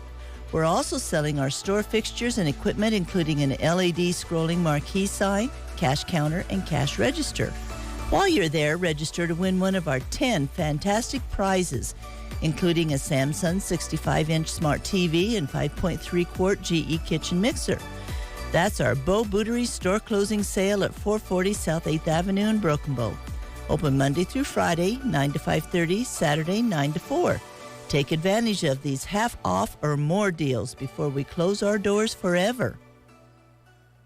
We're also selling our store fixtures and equipment, including an LED scrolling marquee sign, cash counter, and cash register. While you're there, register to win one of our 10 fantastic prizes, including a Samsung 65-inch smart TV and 5.3-quart GE kitchen mixer. That's our Bo Bootery store closing sale at 440 South 8th Avenue in Broken Bow. Open Monday through Friday, 9 to 5:30, Saturday, 9 to 4. Take advantage of these half off or more deals before we close our doors forever.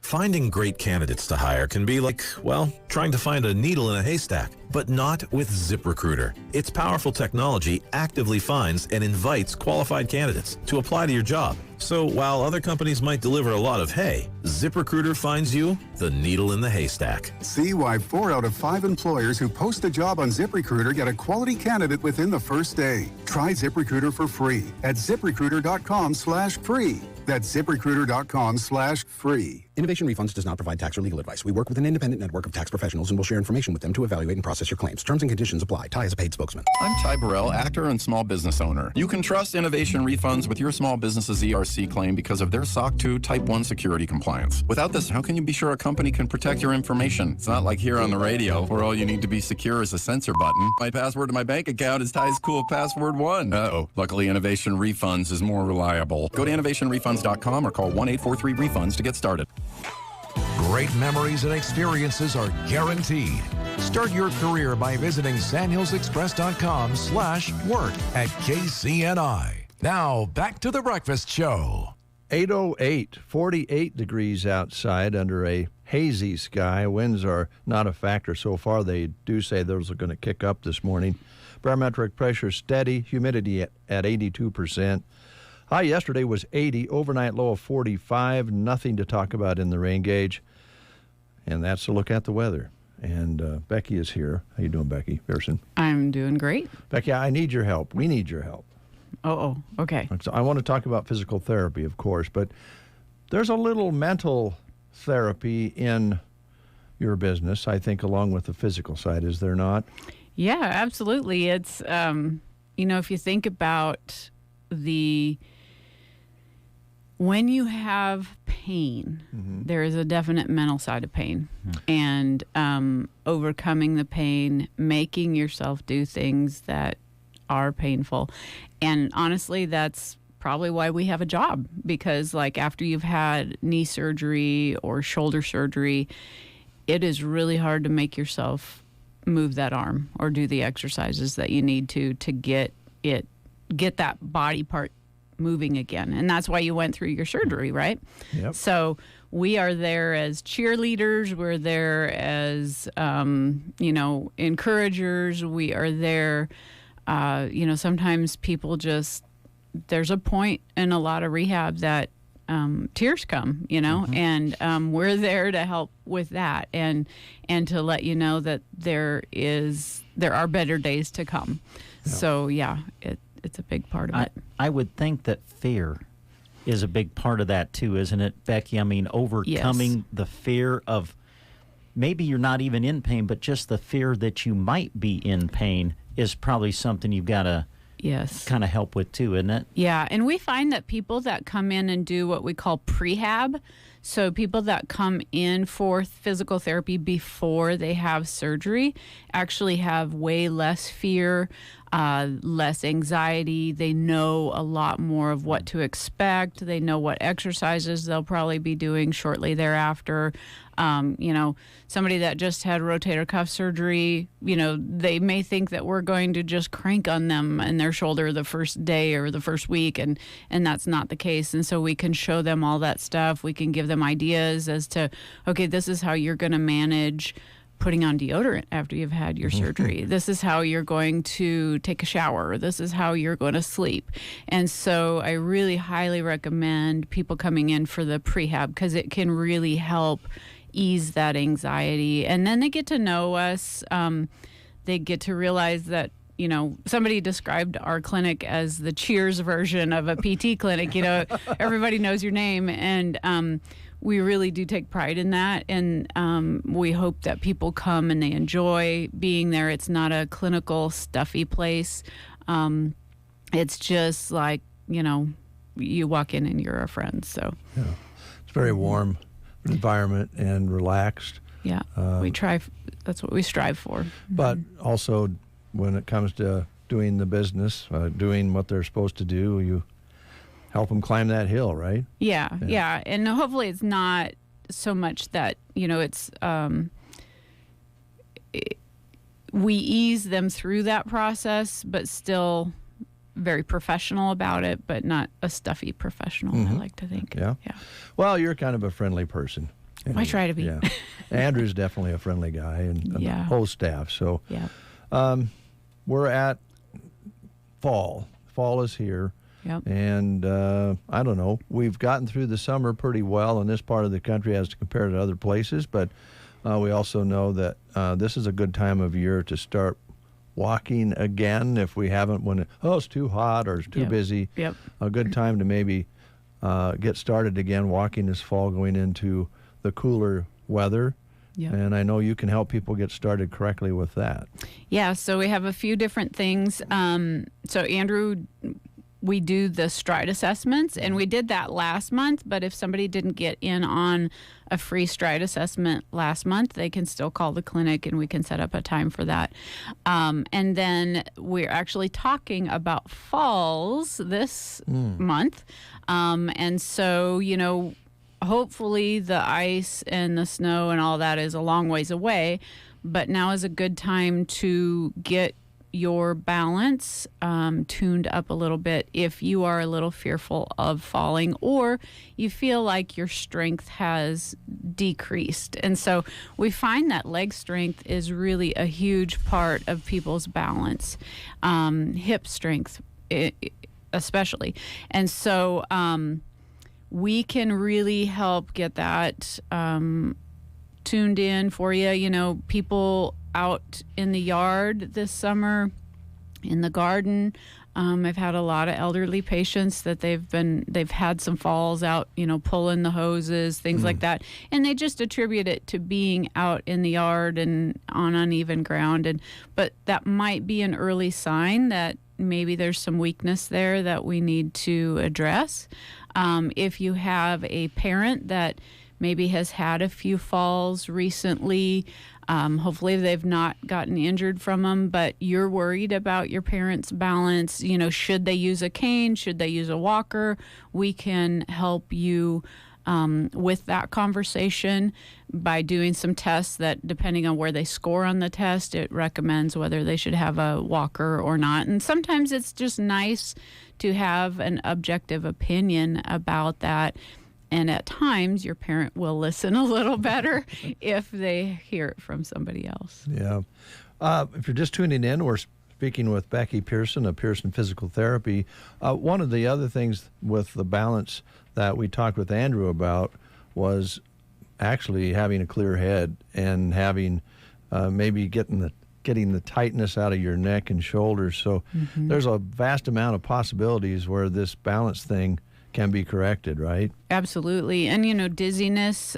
Finding great candidates to hire can be like, well, trying to find a needle in a haystack, but not with ZipRecruiter. Its powerful technology actively finds and invites qualified candidates to apply to your job. So while other companies might deliver a lot of hay, ZipRecruiter finds you the needle in the haystack. See why 4 out of 5 employers who post a job on ZipRecruiter get a quality candidate within the first day. Try ZipRecruiter for free at ZipRecruiter.com/free. That's ZipRecruiter.com/free. Innovation Refunds does not provide tax or legal advice. We work with an independent network of tax professionals and will share information with them to evaluate and process your claims. Terms and conditions apply. Ty is a paid spokesman. I'm Ty Burrell, actor and small business owner. You can trust Innovation Refunds with your small business's ERC claim because of their SOC 2 Type 1 security compliance. Without this, how can you be sure a company can protect your information? It's not like here on the radio, where all you need to be secure is a censor button. My password to my bank account is Ty's cool password 1. Uh-oh. Luckily, Innovation Refunds is more reliable. Go to innovationrefunds.com or call 1-843-REFUNDS to get started. Great memories and experiences are guaranteed. Start your career by visiting sandhillsexpress.com/work at KCNI. Now, back to the breakfast show. 8:08, 48 degrees outside under a hazy sky. Winds are not a factor so far. They do say those are going to kick up this morning. Barometric pressure steady, humidity at 82%. High yesterday was 80, overnight low of 45. Nothing to talk about in the rain gauge. And that's a look at the weather. And Becky is here. How you doing, Becky Pearson? I'm doing great. Becky, I need your help. We need your help. Okay. So I want to talk about physical therapy, of course, but there's a little mental therapy in your business, I think, along with the physical side, is there not? Yeah, absolutely. It's, if you think about when you have pain, there is a definite mental side of pain. And overcoming the pain, making yourself do things that are painful. And honestly, that's probably why we have a job, because after you've had knee surgery or shoulder surgery, it is really hard to make yourself move that arm or do the exercises that you need to get that body part moving again. And that's why you went through your surgery, right? Yep. So we are there as cheerleaders. We're there as, encouragers. We are there. Sometimes people there's a point in a lot of rehab that tears come, and we're there to help with that and to let you know that there are better days to come. Yeah. So, it's a big part of it. I would think that fear is a big part of that too, isn't it, Becky? I mean, overcoming the fear of maybe you're not even in pain, but just the fear that you might be in pain is probably something you've got to kind of help with too, isn't it? Yeah, and we find that people that come in and do what we call prehab, so people that come in for physical therapy before they have surgery actually have way less fear, less anxiety. They know a lot more of what to expect. They know what exercises they'll probably be doing shortly thereafter. Somebody that just had rotator cuff surgery, they may think that we're going to just crank on them and their shoulder the first day or the first week, and that's not the case. And so we can show them all that stuff. We can give them ideas as to, okay, this is how you're going to manage putting on deodorant after you've had your surgery. This is how you're going to take a shower. This is how you're going to sleep. And so I really highly recommend people coming in for the prehab because it can really help ease that anxiety. And then they get to know us. They get to realize that, somebody described our clinic as the Cheers version of a PT clinic. Everybody knows your name. And we really do take pride in that. And we hope that people come and they enjoy being there. It's not a clinical, stuffy place. It's just like, you walk in and you're a friend. So yeah. It's very warm environment and relaxed. Yeah, that's what we strive for. But also, when it comes to doing the business, doing what they're supposed to do, you help them climb that hill, right? Yeah. And hopefully it's not so much that, it's we ease them through that process, but still very professional about it, but not a stuffy professional, I like to think. Yeah. Well, you're kind of a friendly person. I try to be. Yeah. Andrew's definitely a friendly guy, and the whole staff. So we're at fall. Fall is here. Yep. And I don't know, we've gotten through the summer pretty well in this part of the country as compared to other places, but we also know that this is a good time of year to start walking again if we haven't, when it's too hot or it's too busy. Yep. A good time to maybe get started again walking this fall, going into the cooler weather. Yep. And I know you can help people get started correctly with that. Yeah, so we have a few different things. So Andrew, we do the stride assessments, and we did that last month, but if somebody didn't get in on a free stride assessment last month, they can still call the clinic and we can set up a time for that. And then we're actually talking about falls this month. And so, hopefully the ice and the snow and all that is a long ways away, but now is a good time to get your balance tuned up a little bit if you are a little fearful of falling or you feel like your strength has decreased. And so we find that leg strength is really a huge part of people's balance, hip strength especially. And so we can really help get that tuned in for you. People out in the yard this summer, in the garden. I've had a lot of elderly patients that they've had some falls out, pulling the hoses, things like that. And they just attribute it to being out in the yard and on uneven ground. But that might be an early sign that maybe there's some weakness there that we need to address. If you have a parent that maybe has had a few falls recently, hopefully they've not gotten injured from them, but you're worried about your parents' balance. Should they use a cane? Should they use a walker? We can help you with that conversation by doing some tests that, depending on where they score on the test, it recommends whether they should have a walker or not. And sometimes it's just nice to have an objective opinion about that. And at times, your parent will listen a little better if they hear it from somebody else. Yeah. If you're just tuning in, we're speaking with Becky Pearson of Pearson Physical Therapy. One of the other things with the balance that we talked with Andrew about was actually having a clear head and having maybe getting the tightness out of your neck and shoulders. So there's a vast amount of possibilities where this balance thing can be corrected, right? Absolutely. And, dizziness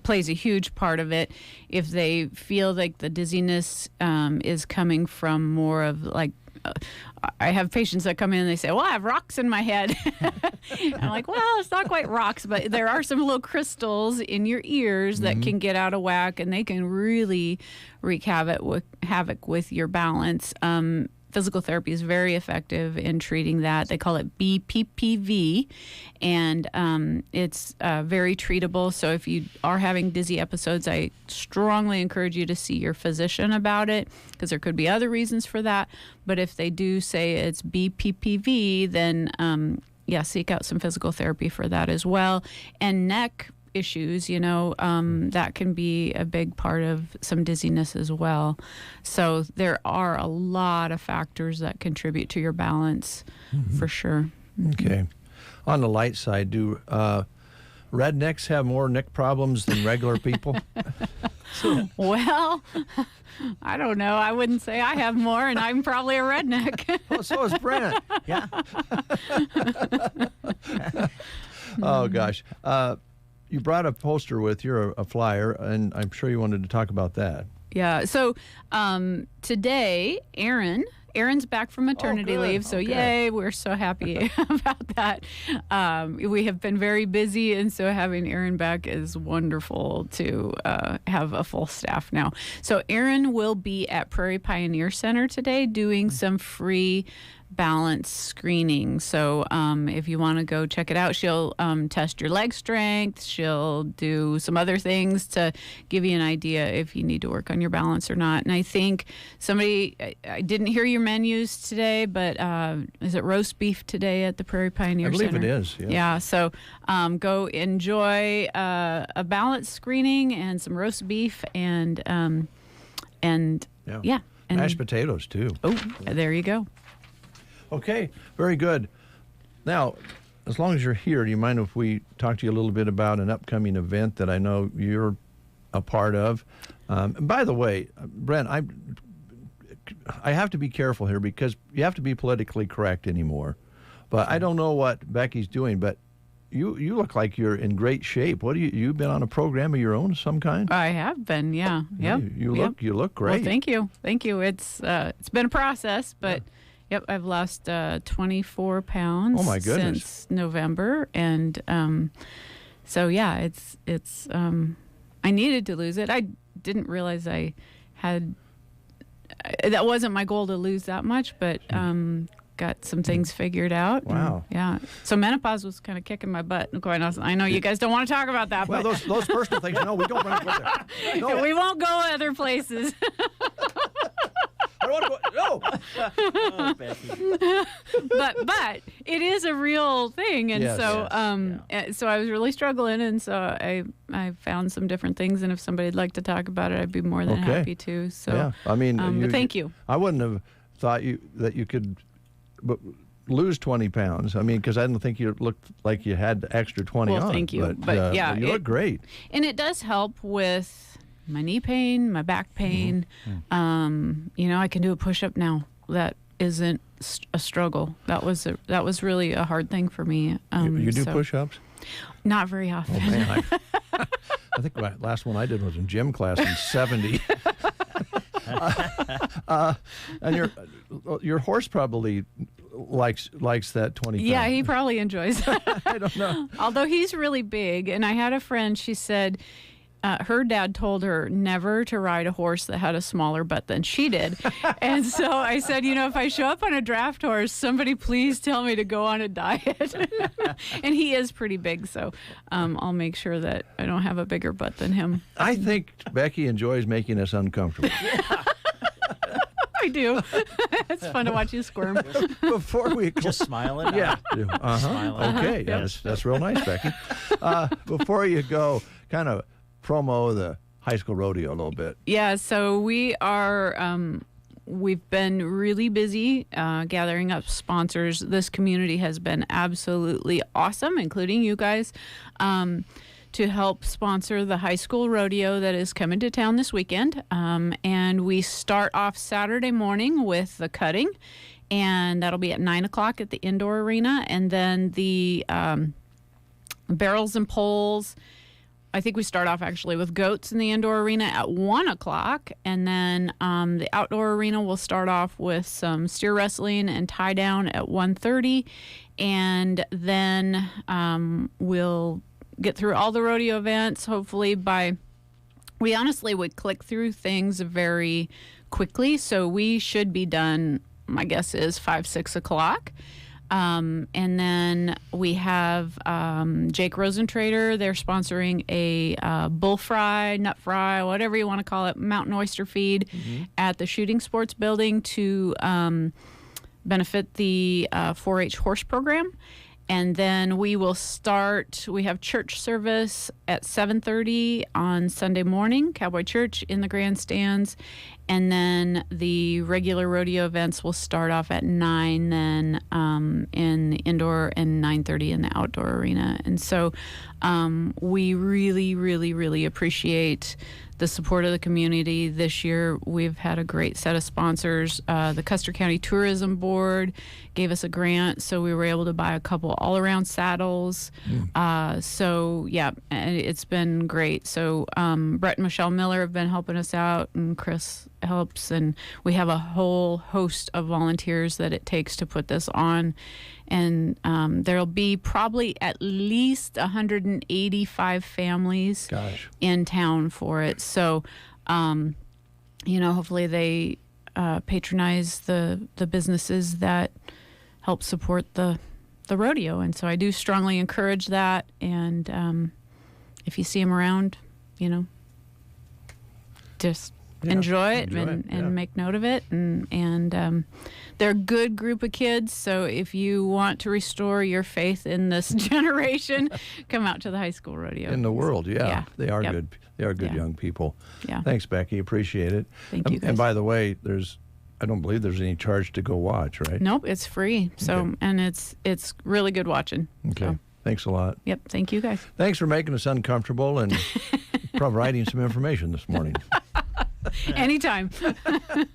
plays a huge part of it. If they feel like the dizziness is coming from more of I have patients that come in and they say, well, I have rocks in my head. I'm like, well, it's not quite rocks, but there are some little crystals in your ears that can get out of whack, and they can really wreak havoc with your balance. Physical therapy is very effective in treating that. They call it BPPV, and it's very treatable. So if you are having dizzy episodes, I strongly encourage you to see your physician about it, because there could be other reasons for that. But if they do say it's BPPV, then seek out some physical therapy for that as well. And neck issues, that can be a big part of some dizziness as well. So there are a lot of factors that contribute to your balance, for sure. Okay. On the light side, do rednecks have more neck problems than regular people? Well, I don't know. I wouldn't say I have more, and I'm probably a redneck. Well, so is Brent. Yeah. Oh, gosh. You brought a poster with you, a flyer, and I'm sure you wanted to talk about that. Yeah. So today, Aaron's back from maternity leave, so yay, we're so happy about that. We have been very busy, and so having Aaron back is wonderful to have a full staff now. So Aaron will be at Prairie Pioneer Center today doing some free balance screening. So if you want to go check it out, she'll test your leg strength. She'll do some other things to give you an idea if you need to work on your balance or not. And I think I didn't hear your menus today, but is it roast beef today at the Prairie Pioneer Center? I believe it is. Yes. Yeah. So go enjoy a balance screening and some roast beef and mashed potatoes too. Oh, there you go. Okay, very good. Now, as long as you're here, do you mind if we talk to you a little bit about an upcoming event that I know you're a part of? And by the way, Brent, I have to be careful here because you have to be politically correct anymore. But I don't know what Becky's doing, but you look like you're in great shape. What you've been on a program of your own of some kind? I have been, yeah. Yep. You look great. Well, thank you. It's been a process, but. Yeah. Yep, I've lost 24 pounds since November, and so yeah, it's I needed to lose it. I didn't realize I had that wasn't my goal to lose that much, but got some things figured out. Wow. And, yeah. So menopause was kind of kicking my butt. Quite honestly, I know you guys don't want to talk about that. Well, but those personal things, no, we don't want to go there. No. We won't go other places. I don't want to go. No. But it is a real thing, and so I was really struggling, and so I found some different things, and if somebody'd like to talk about it, I'd be more than happy to. So yeah, I mean, but thank you. I wouldn't have thought that you could lose 20 pounds. I mean, because I didn't think you looked like you had the extra 20 on. Well, thank you. But yeah, you look great, and it does help with my knee pain, my back pain. I can do a push-up now. That isn't a struggle. That was really a hard thing for me. You do push-ups? Not very often. Oh, man, I think the last one I did was in gym class in 70. And your horse probably likes that 20 pounds. Yeah, he probably enjoys it. I don't know. Although he's really big, and I had a friend, she said, her dad told her never to ride a horse that had a smaller butt than she did. And so I said, if I show up on a draft horse, somebody please tell me to go on a diet. And he is pretty big, so I'll make sure that I don't have a bigger butt than him. I think Becky enjoys making us uncomfortable. Yeah. I do. It's fun to watch you squirm. Before we just smiling. Yeah. Smiling. Okay. That's real nice, Becky. Before you go, kind of promo the high school rodeo a little bit. Yeah. So we are. We've been really busy gathering up sponsors. This community has been absolutely awesome, including you guys, to help sponsor the high school rodeo that is coming to town this weekend. And we start off Saturday morning with the cutting, and that'll be at 9 o'clock at the indoor arena. And then the barrels and poles, I think we start off actually with goats in the indoor arena at 1 o'clock. And then the outdoor arena will start off with some steer wrestling and tie down at 1:30. And then we'll get through all the rodeo events, hopefully we honestly would click through things very quickly. So we should be done, my guess is 5, 6 o'clock. And then we have Jake Rosentrader. They're sponsoring a bull fry, nut fry, whatever you want to call it, mountain oyster feed at the Shooting Sports Building to benefit the 4-H horse program. And then we have church service at 7:30 on Sunday morning, Cowboy Church in the grandstands. And then the regular rodeo events will start off at 9, then in the indoor, and 9:30 in the outdoor arena. And so we really, really, really appreciate the support of the community. This year, we've had a great set of sponsors. The Custer County Tourism Board gave us a grant, so we were able to buy a couple all-around saddles. So, yeah, it's been great. So Brett and Michelle Miller have been helping us out, and Chris helps, and we have a whole host of volunteers that it takes to put this on. And there'll be probably at least 185 families in town for it. So, hopefully they patronize the businesses that help support the rodeo. And so I do strongly encourage that. And if you see them around, just enjoy it and make note of it. And they're a good group of kids. So if you want to restore your faith in this generation, come out to the high school rodeo. In the world, they are good. They are good young people. Yeah. Thanks, Becky. Appreciate it. Thank you, guys. And by the way, I don't believe there's any charge to go watch, right? Nope, it's free. So and it's really good watching. Okay. So. Thanks a lot. Yep. Thank you, guys. Thanks for making us uncomfortable and providing some information this morning. Anytime.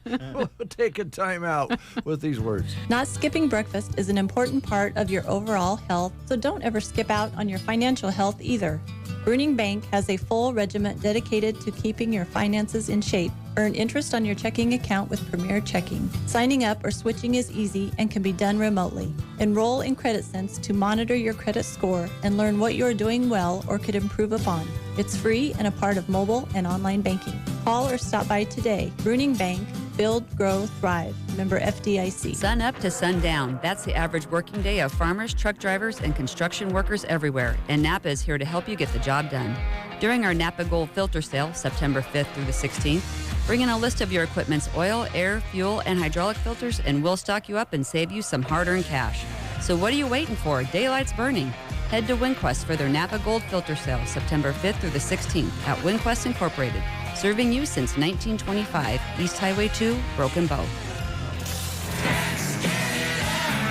We'll take a time out with these words. Not skipping breakfast is an important part of your overall health, so don't ever skip out on your financial health either. Bruning Bank has a full regiment dedicated to keeping your finances in shape. Earn interest on your checking account with Premier Checking. Signing up or switching is easy and can be done remotely. Enroll in CreditSense to monitor your credit score and learn what you're doing well or could improve upon. It's free and a part of mobile and online banking. Call or stop by today. Bruning Bank. Build, grow, thrive. Member FDIC. Sun up to sundown. That's the average working day of farmers, truck drivers, and construction workers everywhere. And Napa is here to help you get the job done. During our Napa Gold Filter Sale, September 5th through the 16th, bring in a list of your equipment's oil, air, fuel, and hydraulic filters, and we'll stock you up and save you some hard-earned cash. So what are you waiting for? Daylight's burning. Head to WinQuest for their Napa Gold Filter Sale, September 5th through the 16th at WinQuest Incorporated. Serving you since 1925, East Highway 2, Broken Bow.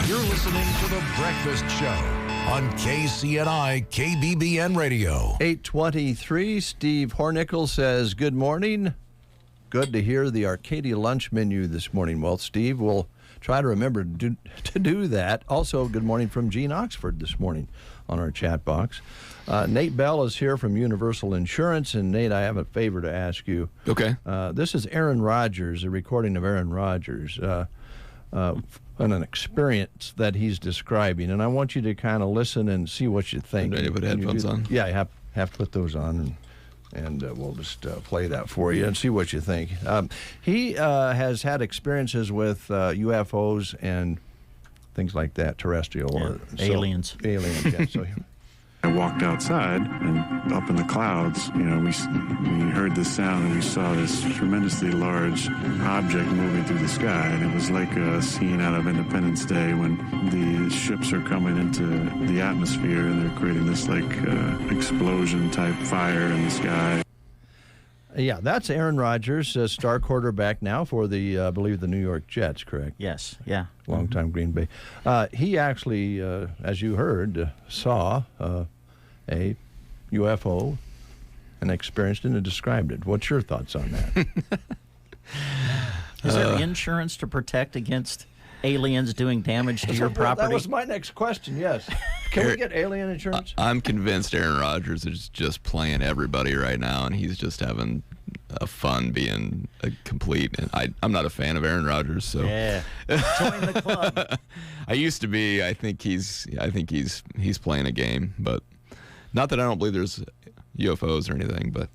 You're listening to The Breakfast Show on KCNI KBBN Radio. 8:23, Steve Hornickel says, good morning. Good to hear the Arcadia lunch menu this morning. Well, Steve, we'll try to remember to do that. Also, good morning from Gene Oxford this morning on our chat box. Nate Bell is here from Universal Insurance, and Nate, I have a favor to ask you. Okay. This is Aaron Rodgers, a recording of Aaron Rodgers, and an experience that he's describing, and I want you to kind of listen and see what you think. Do I need to put headphones on? Yeah, you have to put those on, and we'll just play that for you and see what you think. He has had experiences with UFOs and things like that, terrestrial or aliens. Aliens, yeah. So. I walked outside, and up in the clouds, we heard this sound, and we saw this tremendously large object moving through the sky. And it was like a scene out of Independence Day when the ships are coming into the atmosphere, and they're creating this explosion-type fire in the sky. Yeah, that's Aaron Rodgers, star quarterback now for I believe the New York Jets, correct? Yes, yeah. Longtime Green Bay. He actually, as you heard, saw a UFO and experienced it and described it. What's your thoughts on that? Is there insurance to protect against aliens doing damage to your property? That was my next question, yes. Can we get alien insurance? I'm convinced Aaron Rodgers is just playing everybody right now, and he's just having fun being a complete. And I'm not a fan of Aaron Rodgers, so yeah, join the club. I used to be. I think he's playing a game, but not that I don't believe there's UFOs or anything, but.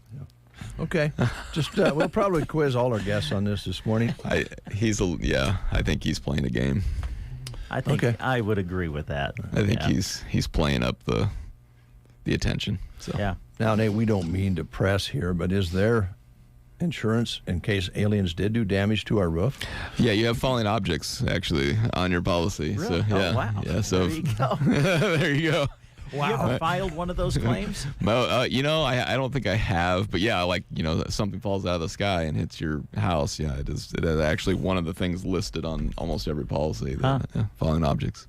Okay, just we'll probably quiz all our guests on this morning. I think he's playing a game. I think I would agree with that. I think he's playing up the attention. So yeah. Now, Nate, we don't mean to press here, but is there insurance in case aliens did do damage to our roof? Yeah, you have falling objects actually on your policy. Really? So, yeah. Oh, wow. Yeah, so There you go. there you go. Wow. You ever filed one of those claims? Well, I don't think I have, but yeah, like, something falls out of the sky and hits your house. Yeah, it is actually one of the things listed on almost every policy. Falling objects.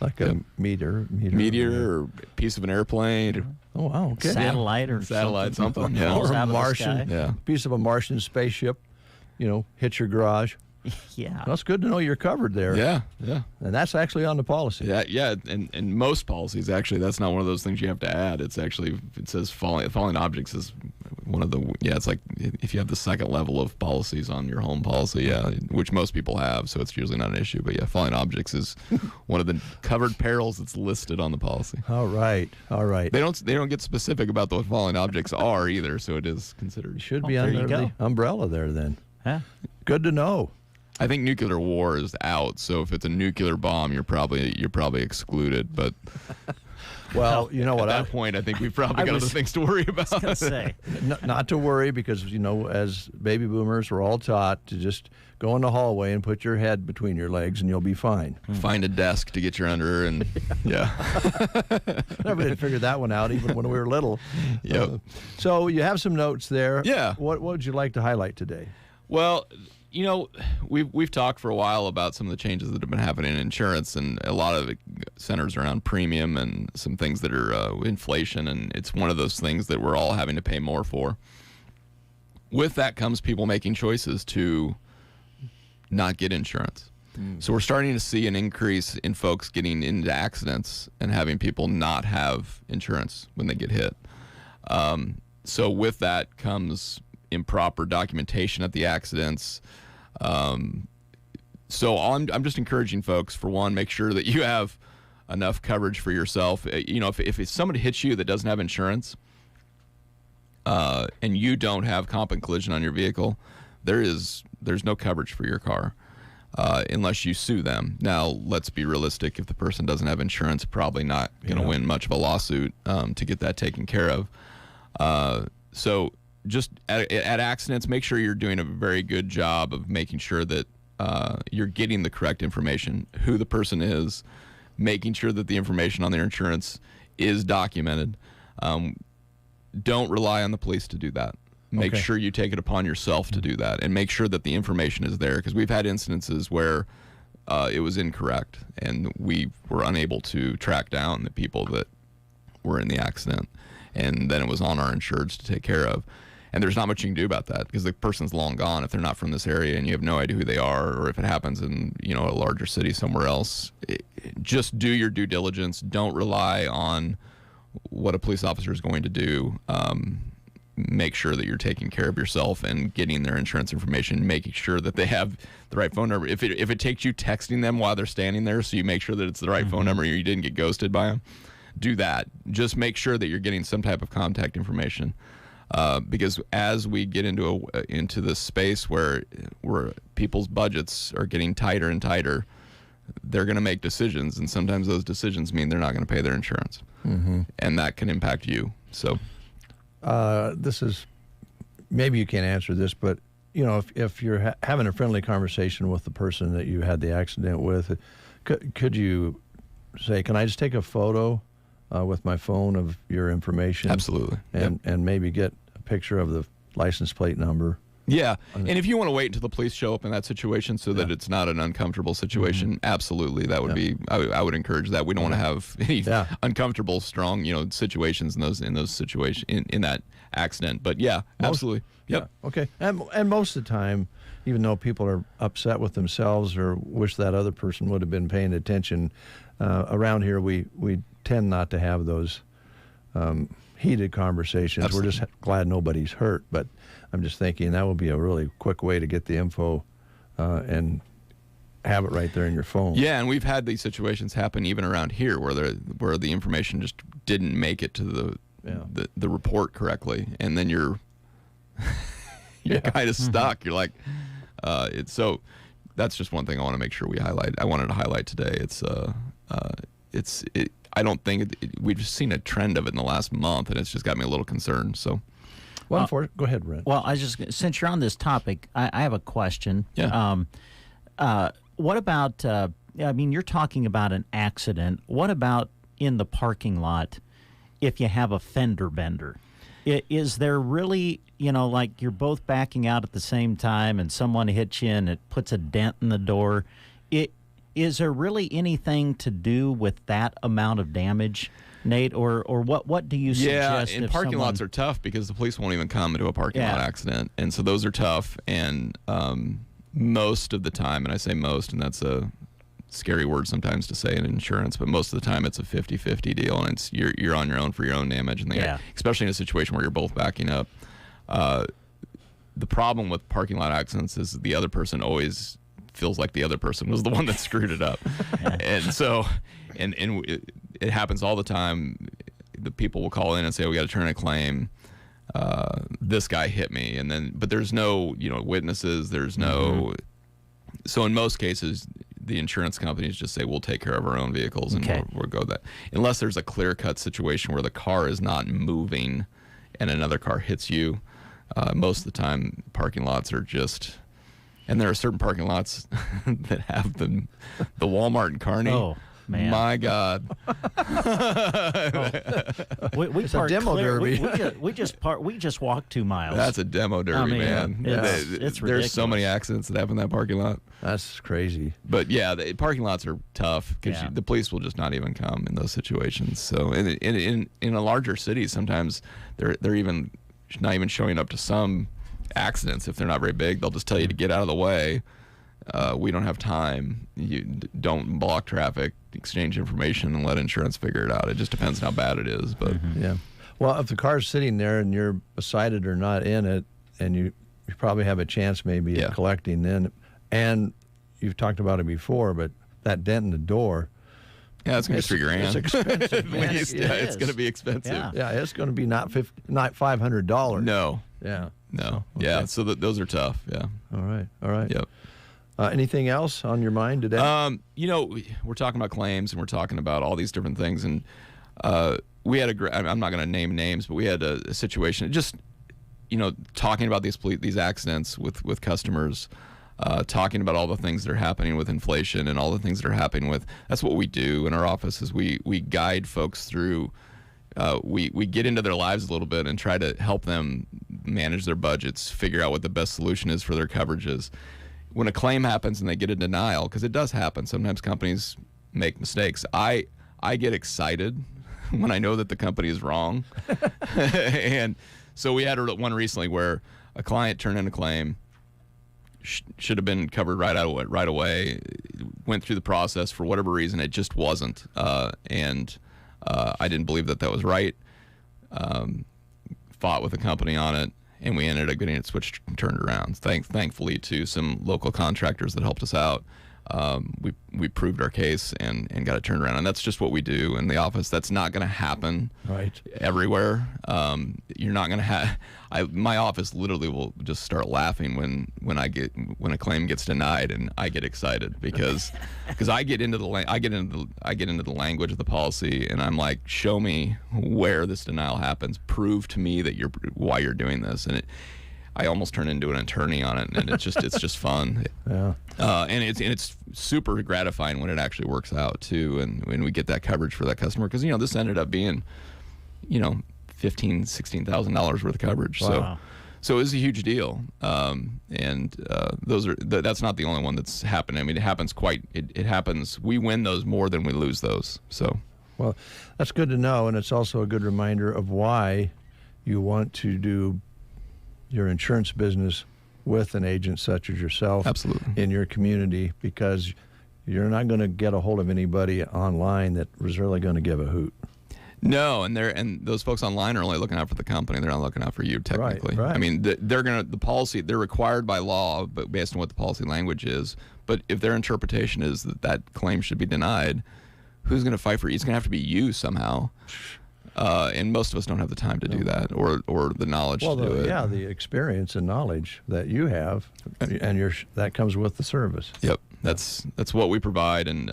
Like a meteor or piece of an airplane. Oh, wow. Okay. Satellite or something. Yeah. Or a Martian. Yeah. Piece of a Martian spaceship, hits your garage. Yeah. Well, it's good to know you're covered there. Yeah. And that's actually on the policy. Yeah. And most policies, actually, that's not one of those things you have to add. It's actually, it says falling objects is one of the, it's like if you have the second level of policies on your home policy, which most people have, so it's usually not an issue. But yeah, falling objects is one of the covered perils that's listed on the policy. All right. They don't get specific about what falling objects are either, so it is considered. Should be under the umbrella there then. Yeah. Good to know. I think nuclear war is out, so if it's a nuclear bomb, you're probably excluded. But well, you know what? At that point, I think we've probably got other things to worry about. I was gonna say. Not to worry, because as baby boomers, we're all taught to just go in the hallway and put your head between your legs, and you'll be fine. Find a desk to get your under, and Never did figure that one out, even when we were little. Yep. So you have some notes there. Yeah. What would you like to highlight today? Well, we've talked for a while about some of the changes that have been happening in insurance, and a lot of it centers around premium and some things that are inflation, and it's one of those things that we're all having to pay more for. With that comes people making choices to not get insurance. So we're starting to see an increase in folks getting into accidents and having people not have insurance when they get hit. So with that comes improper documentation at the accidents. So I'm just encouraging folks, for one, make sure that you have enough coverage for yourself. If somebody hits you that doesn't have insurance, and you don't have comp and collision on your vehicle, there's no coverage for your car unless you sue them. Now, let's be realistic. If the person doesn't have insurance, probably not going to win much of a lawsuit to get that taken care of. So just at accidents, make sure you're doing a very good job of making sure that you're getting the correct information, who the person is, making sure that the information on their insurance is documented. Don't rely on the police to do that. Make sure you take it upon yourself to do that, and make sure that the information is there, because we've had instances where it was incorrect and we were unable to track down the people that were in the accident, and then it was on our insureds to take care of. And there's not much you can do about that, because the person's long gone if they're not from this area and you have no idea who they are, or if it happens in a larger city somewhere else. Just do your due diligence. Don't rely on what a police officer is going to do. Make sure that you're taking care of yourself and getting their insurance information, making sure that they have the right phone number. If it takes you texting them while they're standing there, so you make sure that it's the right phone number, you didn't get ghosted by them, do that. Just make sure that you're getting some type of contact information. Because as we get into this space where people's budgets are getting tighter and tighter, they're going to make decisions, and sometimes those decisions mean they're not going to pay their insurance, and that can impact you. So, this is, maybe you can't answer this, but if you're having a friendly conversation with the person that you had the accident with, could you say, "Can I just take a photo with my phone of your information?" Absolutely. And maybe get a picture of the license plate number. Yeah, and if you want to wait until the police show up in that situation so that it's not an uncomfortable situation, absolutely, that would be. I would encourage that. We don't want to have any uncomfortable, strong, situations in those situations in that accident. But absolutely. Yep. Yeah, okay. And most of the time, even though people are upset with themselves or wish that other person would have been paying attention, around here we tend not to have those heated conversations. Absolutely. We're just glad nobody's hurt, but I'm just thinking that would be a really quick way to get the info and have it right there in your phone. Yeah, and we've had these situations happen even around here where the information just didn't make it to the report correctly, and then you're kind of stuck. You're like, so that's just one thing I want to make sure we highlight. I wanted to highlight today. I don't think we've just seen a trend of it in the last month, and it's just got me a little concerned. So, Go ahead, Brent. Well, since you're on this topic, I have a question. Yeah. What about? You're talking about an accident. What about in the parking lot? If you have a fender bender, is there really, like you're both backing out at the same time, and someone hits you and it puts a dent in the door? Is there really anything to do with that amount of damage, Nate, or what do you suggest? Yeah, and parking lots are tough because the police won't even come into a parking lot accident, and so those are tough. And most of the time, and I say most, and that's a scary word sometimes to say in insurance, but most of the time it's a 50-50 deal, and it's you're on your own for your own damage, and especially in a situation where you're both backing up. The problem with parking lot accidents is the other person always feels like the other person was the one that screwed it up. And so and it happens all the time. The people will call in and say, we got to turn a claim, this guy hit me, but there's no witnesses, there's no so in most cases the insurance companies just say, we'll take care of our own vehicles, and we'll go that. Unless there's a clear-cut situation where the car is not moving and another car hits you, most of the time parking lots are just... And there are certain parking lots that have the Walmart and Kearney. Oh, man. My God. We a demo derby. We just walked 2 miles. That's a demo derby, man. It's ridiculous. There's so many accidents that happen in that parking lot. That's crazy. But yeah, the parking lots are tough because the police will just not even come in those situations. So in a larger city, sometimes they're even not even showing up to some accidents. If they're not very big, they'll just tell you to get out of the way. We don't have time. You don't block traffic, exchange information, and let insurance figure it out. It just depends on how bad it is. But yeah, well, if the car's sitting there and you're beside it or not in it, and you probably have a chance maybe of collecting then, and you've talked about it before, but that dent in the door. Yeah, it's going to be $3,000. It's expensive, man. It's going to be expensive. Yeah, it's going to be not $500. No. Yeah. No. Okay. Yeah. So those are tough. Yeah. All right. Yep. Anything else on your mind today? We're talking about claims, and we're talking about all these different things, and we had I'm not going to name names, but we had a situation. Just talking about these accidents with customers. Talking about all the things that are happening with inflation and all the things that are happening with. That's what we do in our office. Is we guide folks through. We get into their lives a little bit and try to help them manage their budgets, figure out what the best solution is for their coverages. When a claim happens and they get a denial, because it does happen, sometimes companies make mistakes. I get excited when I know that the company is wrong. And so we had one recently where a client turned in a claim, should have been covered right away, went through the process. For whatever reason, it just wasn't. And I didn't believe that was right. Fought with the company on it, and we ended up getting it switched and turned around. Thankfully to some local contractors that helped us out. We proved our case and got it turned around, and that's just what we do in the office. That's not going to happen everywhere. You're not going to have. My office literally will just start laughing when a claim gets denied, and I get excited because I get into the language of the policy, and I'm like, show me where this denial happens. Prove to me that why you're doing this, and I almost turn into an attorney on it, and it's just fun. Yeah. And it's super gratifying when it actually works out too, and when we get that coverage for that customer, because this ended up being, $15,000-$16,000 worth of coverage. Wow. So it was a huge deal. And that's not the only one that's happened. I mean, it happens it happens. We win those more than we lose those. So. Well, that's good to know, and it's also a good reminder of why you want to do your insurance business with an agent such as yourself. Absolutely. In your community, because you're not going to get a hold of anybody online that was really going to give a hoot. No, and those folks online are only looking out for the company. They're not looking out for you technically. Right. I mean, the policy, they're required by law, but based on what the policy language is. But if their interpretation is that claim should be denied, who's going to fight for you? It's going to have to be you somehow. And most of us don't have the time to do that, or the knowledge to do it. Yeah, the experience and knowledge that you have, and that comes with the service. Yep, that's what we provide, and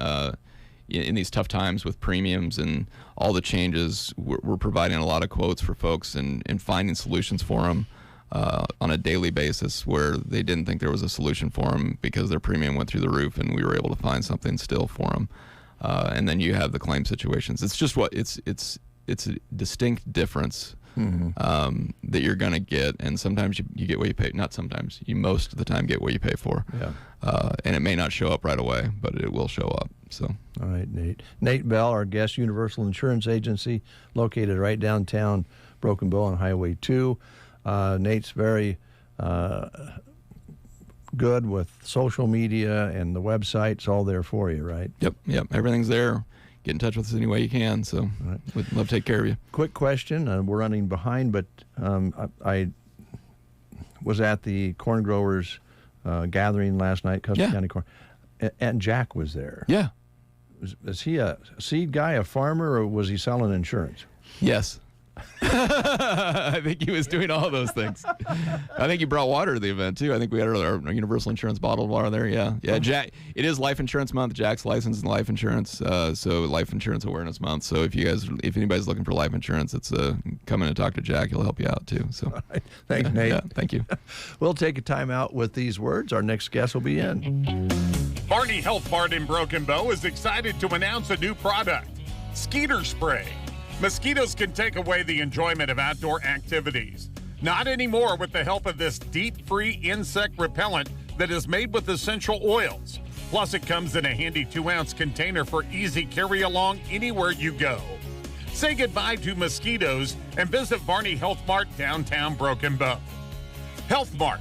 in these tough times with premiums and all the changes, we're providing a lot of quotes for folks and finding solutions for them on a daily basis where they didn't think there was a solution for them because their premium went through the roof, and we were able to find something still for them. And then you have the claim situations. It's just it's a distinct difference that you're going to get, and sometimes you get what you pay. Not sometimes. You most of the time get what you pay for. Yeah. And it may not show up right away, but it will show up. So. All right, Nate. Nate Bell, our guest, Universal Insurance Agency, located right downtown Broken Bow on Highway 2. Nate's very good with social media and the website. It's all there for you, right? Yep. Everything's there. Get in touch with us any way you can. So we'd love to take care of you. Quick question. We're running behind, but I was at the corn growers gathering last night, Custer County Corn, and Jack was there. Yeah. Is he a seed guy, a farmer, or was he selling insurance? Yes. I think he was doing all those things. I think he brought water to the event too. I think we had our Universal Insurance bottled water there. Yeah. Jack, it is Life Insurance Month. Jack's licensed in life insurance, so Life Insurance Awareness Month. So if anybody's looking for life insurance, it's come in and talk to Jack. He'll help you out too. So all right. Thanks, Nate. Yeah, thank you. We'll take a time out with these words. Our next guest will be in. Barney Health Mart in Broken Bow is excited to announce a new product, Skeeter Spray. Mosquitoes can take away the enjoyment of outdoor activities. Not anymore with the help of this DEET-free insect repellent that is made with essential oils. Plus, it comes in a handy 2-ounce container for easy carry-along anywhere you go. Say goodbye to mosquitoes and visit Barney Health Mart downtown Broken Bow. Health Mart,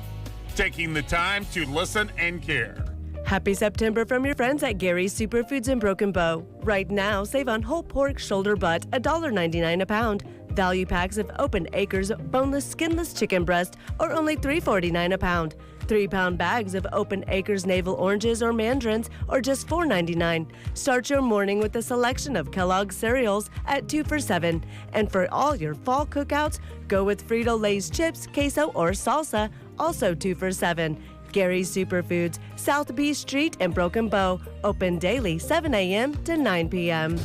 taking the time to listen and care. Happy September from your friends at Gary's Superfoods in Broken Bow. Right now, save on whole pork shoulder butt, $1.99 a pound. Value packs of Open Acres boneless, skinless chicken breast are only $3.49 a pound. 3-pound bags of Open Acres navel oranges or mandarins are just $4.99. Start your morning with a selection of Kellogg's cereals at 2 for $7. And for all your fall cookouts, go with Frito-Lay's chips, queso, or salsa, also 2 for $7. Gary's Superfoods, South B Street in Broken Bow, open daily 7 a.m. to 9 p.m.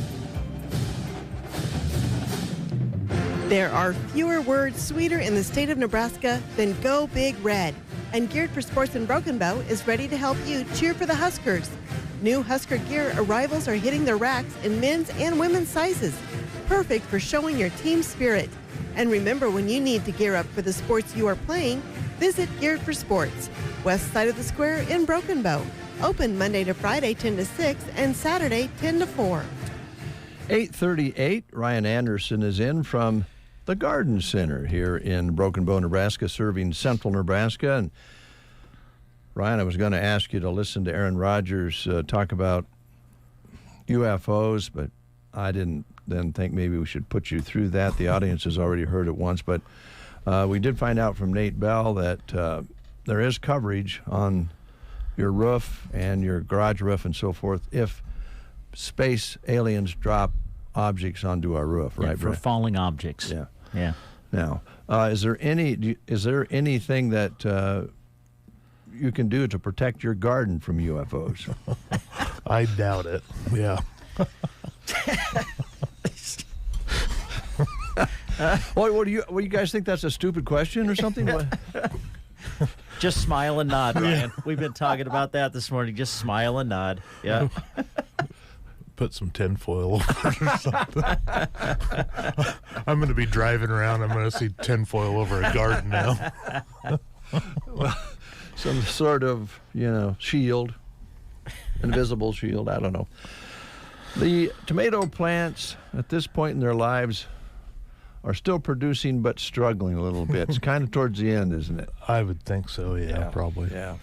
There are fewer words sweeter in the state of Nebraska than Go Big Red. And Geared for Sports in Broken Bow is ready to help you cheer for the Huskers. New Husker gear arrivals are hitting their racks in men's and women's sizes. Perfect for showing your team spirit. And remember, when you need to gear up for the sports you are playing, visit Geared for Sports, west side of the square in Broken Bow. Open Monday to Friday 10 to 6 and Saturday 10 to 4. 8:38. Ryan Anderson is in from the Garden Center here in Broken Bow, Nebraska, serving central Nebraska. And Ryan, I was going to ask you to listen to Aaron Rodgers talk about UFOs, but I didn't then think maybe we should put you through that. The audience has already heard it once, but we did find out from Nate Bell that there is coverage on your roof and your garage roof and so forth if space aliens drop objects onto our roof, right? For falling objects. Yeah. Now, is there anything that you can do to protect your garden from UFOs? I doubt it. Yeah. What do you guys think that's a stupid question or something? Just smile and nod, Ryan. We've been talking about that this morning. Just smile and nod. Yeah. Put some tinfoil over it or something. I'm going to be driving around. I'm going to see tinfoil over a garden now. Well, some sort of, shield, invisible shield. I don't know. The tomato plants at this point in their lives are still producing but struggling a little bit. It's kind of towards the end, isn't it? I would think so, yeah. Probably. Yeah.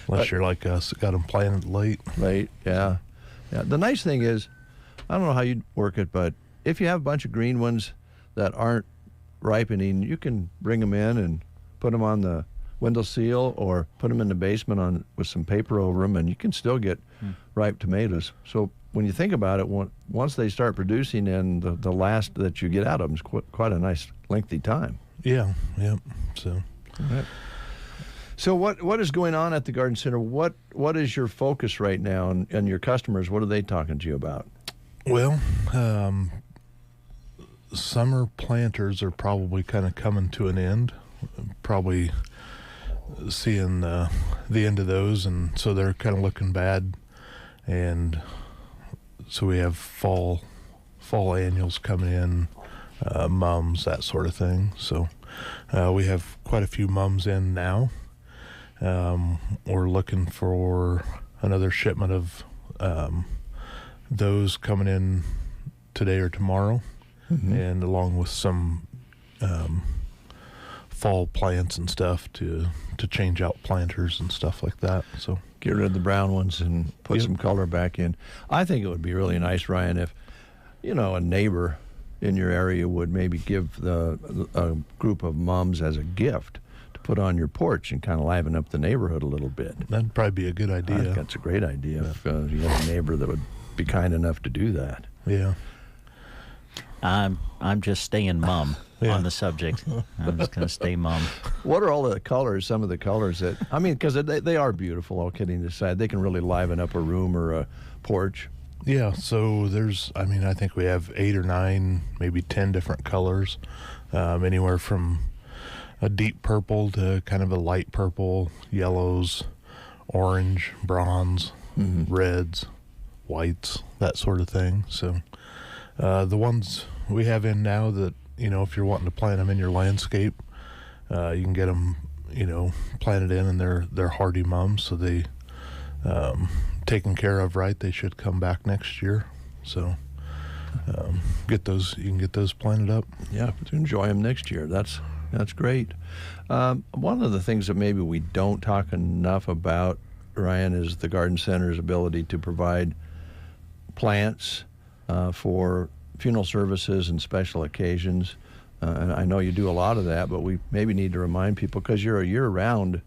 Unless you're like us, got them planted late. Late, yeah. The nice thing is, I don't know how you'd work it, but if you have a bunch of green ones that aren't ripening, you can bring them in and put them on the windowsill or put them in the basement with some paper over them, and you can still get ripe tomatoes. So when you think about it, once they start producing, and the last that you get out of them is quite a nice lengthy time. Yeah. So. All right. So what is going on at the Garden Center? What is your focus right now, and your customers? What are they talking to you about? Well, summer planters are probably kind of coming to an end. Probably seeing the end of those, and so they're kind of looking bad. And so we have fall annuals coming in, mums, that sort of thing. So we have quite a few mums in now. We're looking for another shipment of those coming in today or tomorrow, and along with some fall plants and stuff to change out planters and stuff like that. So get rid of the brown ones and put some color back in. I think it would be really nice, Ryan, if a neighbor in your area would maybe give a group of mums as a gift to put on your porch and kind of liven up the neighborhood a little bit. That'd probably be a good idea. I think that's a great idea if you have a neighbor that would be kind enough to do that. Yeah. I'm just staying mum on the subject. I'm just going to stay mum. What are all the colors, some of the colors that, because they are beautiful, all kidding aside. They can really liven up a room or a porch. Yeah, so there's, I think we have 8 or 9, maybe 10 different colors, anywhere from a deep purple to kind of a light purple, yellows, orange, bronze, reds, whites, that sort of thing. So the ones we have in now that, if you're wanting to plant them in your landscape, you can get them, planted in, and they're hardy mums, so they taken care of right, they should come back next year. So you can get those planted up. Yeah, to enjoy them next year. That's great. One of the things that maybe we don't talk enough about, Ryan, is the garden center's ability to provide plants for funeral services and special occasions. And I know you do a lot of that, but we maybe need to remind people, because you're a year-round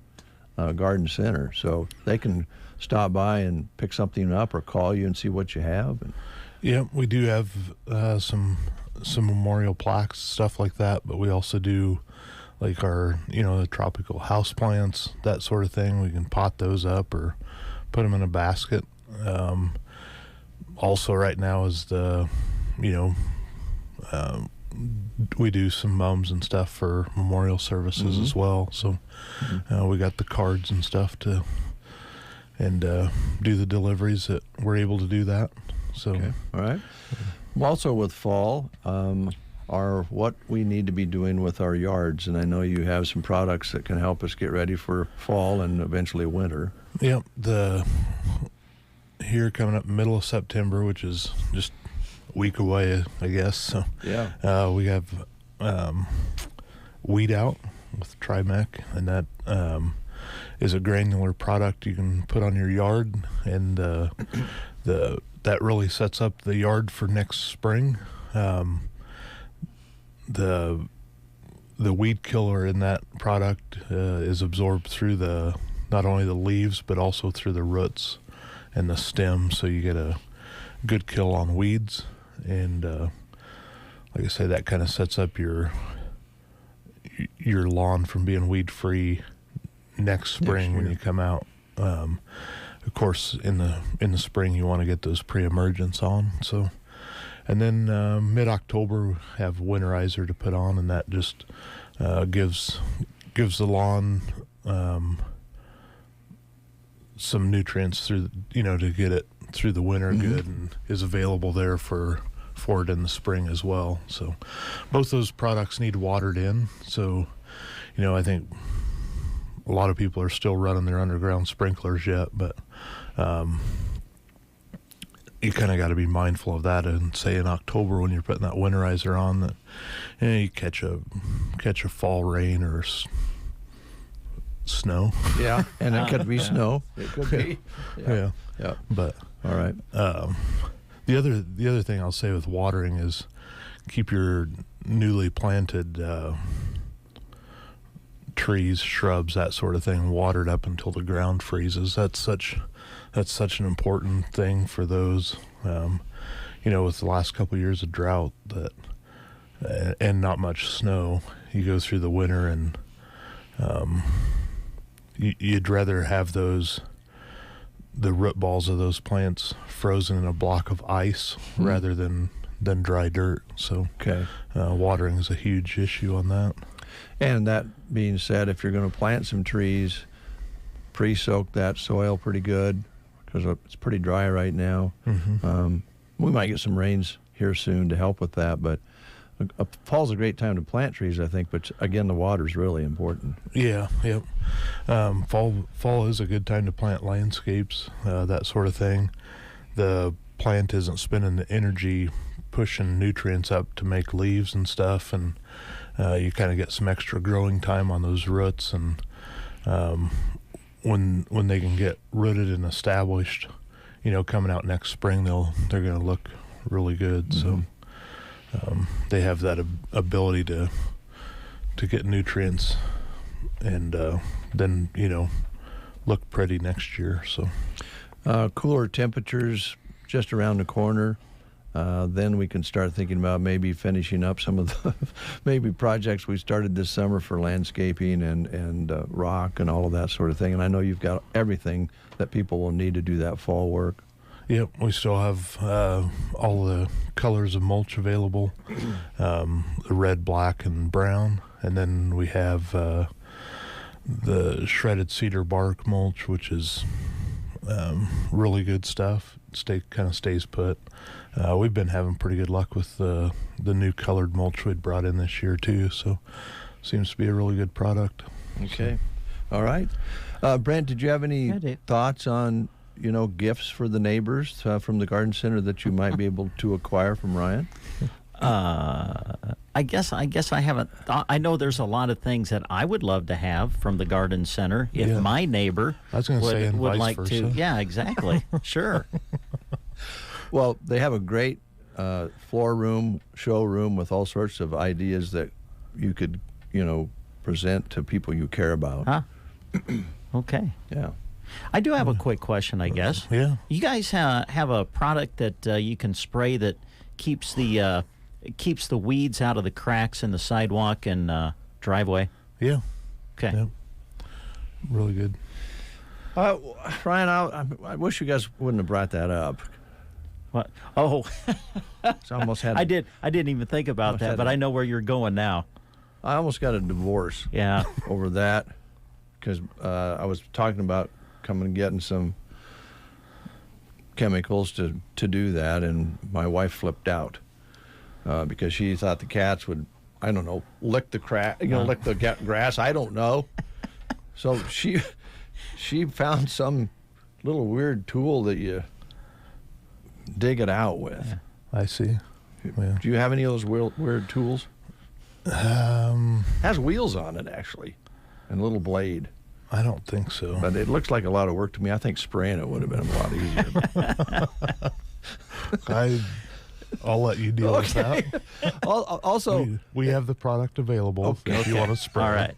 garden center, so they can stop by and pick something up or call you and see what you have. Yeah, we do have some memorial plaques, stuff like that, but we also do like our, the tropical house plants, that sort of thing. We can pot those up or put them in a basket. Also right now is we do some mums and stuff for memorial services as well. So we got the cards and stuff to do the deliveries that we're able to do that. So okay. All right. Also with fall are what we need to be doing with our yards, and I know you have some products that can help us get ready for fall and eventually winter. Yep. Here coming up middle of September, which is just a week away, I guess. So yeah, we have Weed Out with Trimec, and that is a granular product you can put on your yard, and that really sets up the yard for next spring. The weed killer in that product is absorbed through not only the leaves but also through the roots and the stem, so you get a good kill on weeds. And like I say, that kind of sets up your lawn from being weed free next spring when you come out. Of course, in the spring you want to get those pre-emergents on. So, and then mid-October we have winterizer to put on, and that just gives the lawn some nutrients through to get it through the winter good, and is available there for it in the spring as well. So both those products need watered in. So I think a lot of people are still running their underground sprinklers yet, but you kind of got to be mindful of that. And say in October when you're putting that winterizer on, that you catch a fall rain or snow. Yeah, and it could be snow. It could be. Yeah. But all right. The other thing I'll say with watering is keep your newly planted trees, shrubs, that sort of thing watered up until the ground freezes. That's such an important thing for those. With the last couple of years of drought and not much snow, you go through the winter and you'd rather have those the root balls of those plants frozen in a block of ice rather than dry dirt. So watering is a huge issue on that. And that being said, if you're going to plant some trees, pre-soak that soil pretty good because it's pretty dry right now. We might get some rains here soon to help with that, but fall's a great time to plant trees, I think, but again, the water's really important. Yeah, yep. Fall is a good time to plant landscapes, that sort of thing. The plant isn't spending the energy pushing nutrients up to make leaves and stuff, and you kind of get some extra growing time on those roots, and when they can get rooted and established, coming out next spring, they're going to look really good. So they have that ability to get nutrients and then look pretty next year. So cooler temperatures just around the corner. Then we can start thinking about maybe finishing up some of the maybe projects we started this summer for landscaping and rock and all of that sort of thing. And I know you've got everything that people will need to do that fall work. Yep, we still have all the colors of mulch available, the red, black, and brown. And then we have the shredded cedar bark mulch, which is really good stuff. Kind of stays put. We've been having pretty good luck with the new colored mulch we'd brought in this year too, so seems to be a really good product. Okay. All right. Brent, did you have any thoughts on gifts for the neighbors from the garden center that you might be able to acquire from Ryan? I guess I haven't thought. I know there's a lot of things that I would love to have from the garden center if my neighbor would like to. Yeah, exactly. Sure. Well, they have a great floor room, showroom with all sorts of ideas that you could, present to people you care about. Huh? Okay. Yeah. I do have a quick question, I guess. Yeah. You guys have a product that you can spray that keeps the weeds out of the cracks in the sidewalk and driveway? Yeah. Okay. Yeah. Really good. Ryan, I wish you guys wouldn't have brought that up. What? Oh, I almost had. I didn't even think about that, but I know where you're going now. I almost got a divorce. Yeah. Over that, because I was talking about coming and getting some chemicals to do that, and my wife flipped out because she thought the cats would, I don't know, lick the lick the grass. I don't know. So she found some little weird tool that you dig it out with. Yeah. I see. Yeah. Do you have any of those weird tools? Has wheels on it, actually, and a little blade. I don't think so. But it looks like a lot of work to me. I think spraying it would have been a lot easier. I'll let you deal with that. Also, we have the product available if you want to spray. All right.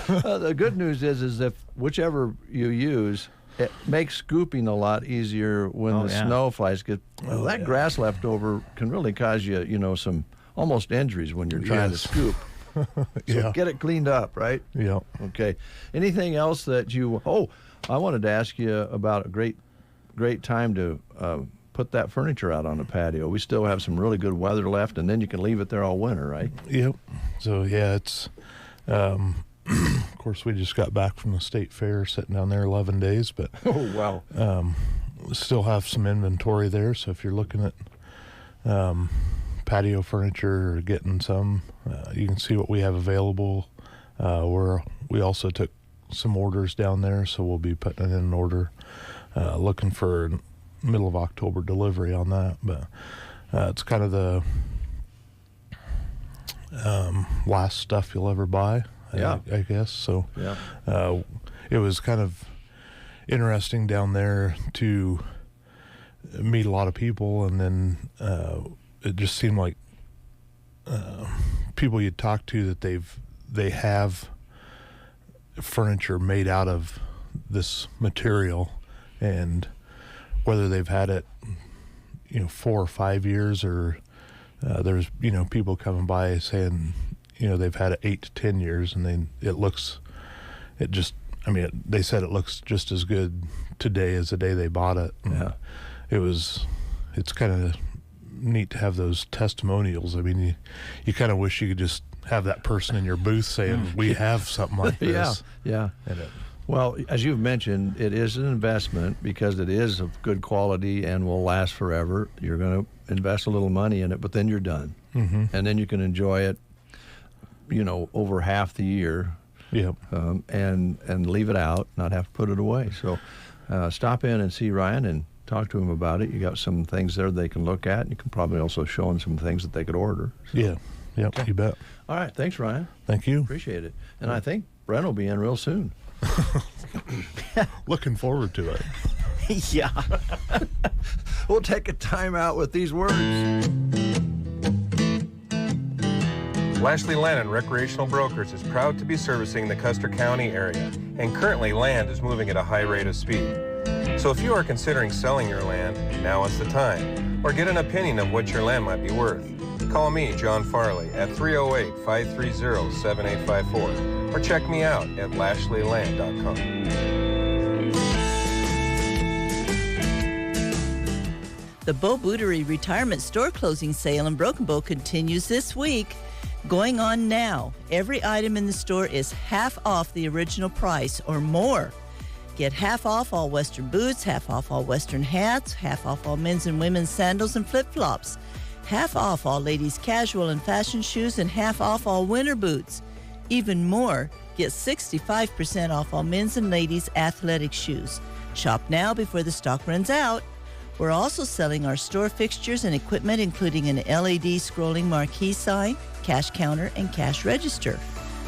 The good news is if whichever you use, it makes scooping a lot easier when the snow flies get. That grass left over can really cause you, some almost injuries when you're trying to scoop. So get it cleaned up, right? Yeah. Okay. Anything else that you? Oh, I wanted to ask you about a great time to put that furniture out on the patio. We still have some really good weather left, and then you can leave it there all winter, right? Yep. So it's. Of course, we just got back from the state fair, sitting down there 11 days, but oh wow, still have some inventory there. So if you're looking at patio furniture or getting some, you can see what we have available. We also took some orders down there, so we'll be putting in an order, looking for middle of October delivery on that. But it's kind of the last stuff you'll ever buy. I guess so. Yeah. It was kind of interesting down there to meet a lot of people, and then it just seemed like people you'd talk to that they have furniture made out of this material, and whether they've had it 4 or 5 years, or there's people coming by saying they've had it 8 to 10 years, and it I mean, they said it looks just as good today as the day they bought it. Yeah. It's kind of neat to have those testimonials. I mean, you kind of wish you could just have that person in your booth saying, we have something like this. Yeah. Well, as you've mentioned, it is an investment because it is of good quality and will last forever. You're going to invest a little money in it, but then you're done. Mm-hmm. And then you can enjoy it, over half the year. Yep. And leave it out, not have to put it away. So stop in and see Ryan and talk to him about it. You got some things there they can look at. And you can probably also show them some things that they could order. So. Yeah. Yep, Okay. you bet. All right. Thanks, Ryan. Thank you. Appreciate it. And I think Brent will be in real soon. Looking forward to it. Yeah. We'll take a time out with these words. Lashley Land & Recreational Brokers is proud to be servicing the Custer County area, and currently land is moving at a high rate of speed. So if you are considering selling your land, now is the time, or get an opinion of what your land might be worth. Call me, John Farley, at 308-530-7854, or check me out at lashleyland.com. The Bow Bootery Retirement Store Closing Sale in Broken Bow continues this week. Going on now. Every item in the store is half off the original price or more. Get half off all Western boots, half off all Western hats, half off all men's and women's sandals and flip-flops, half off all ladies' casual and fashion shoes, and half off all winter boots. Even more, get 65% off all men's and ladies' athletic shoes. Shop now before the stock runs out. We're also selling our store fixtures and equipment, including an LED scrolling marquee sign, cash counter, and cash register.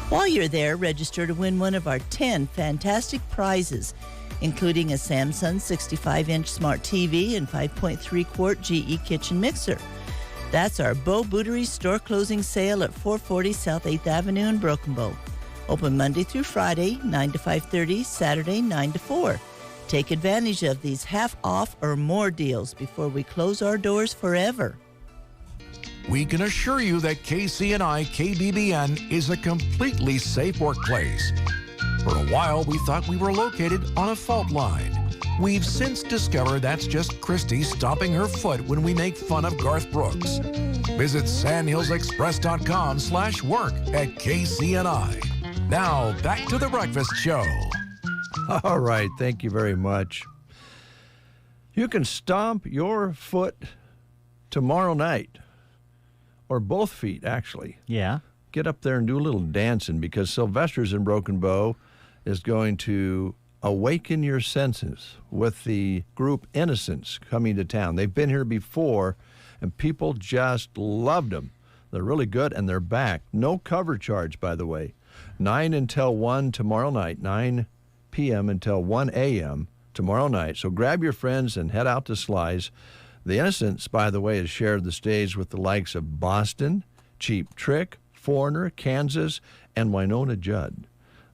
While you're there, register to win one of our 10 fantastic prizes, including a Samsung 65-inch smart TV and 5.3-quart GE kitchen mixer. That's our Bow Bootery store closing sale at 440 South 8th Avenue in Broken Bow. Open Monday through Friday, 9 to 5:30, Saturday, 9 to 4. Take advantage of these half off or more deals before we close our doors forever. We can assure you that KCNI KBBN is a completely safe workplace. For a while, we thought we were located on a fault line. We've since discovered that's just Christy stomping her foot when we make fun of Garth Brooks. Visit sandhillsexpress.com/work at KCNI. Now, back to the breakfast show. All right. Thank you very much. You can stomp your foot tomorrow night. Or both feet, actually. Yeah. Get up there and do a little dancing because Sylvester's in Broken Bow is going to awaken your senses with the group Innocence coming to town. They've been here before, and people just loved them. They're really good, and they're back. No cover charge, by the way. 9 until 1 tomorrow night, 9 p.m. until 1 a.m. tomorrow night. So grab your friends and head out to Sly's. The Innocents, by the way, has shared the stage with the likes of Boston, Cheap Trick, Foreigner, Kansas, and Winona Judd.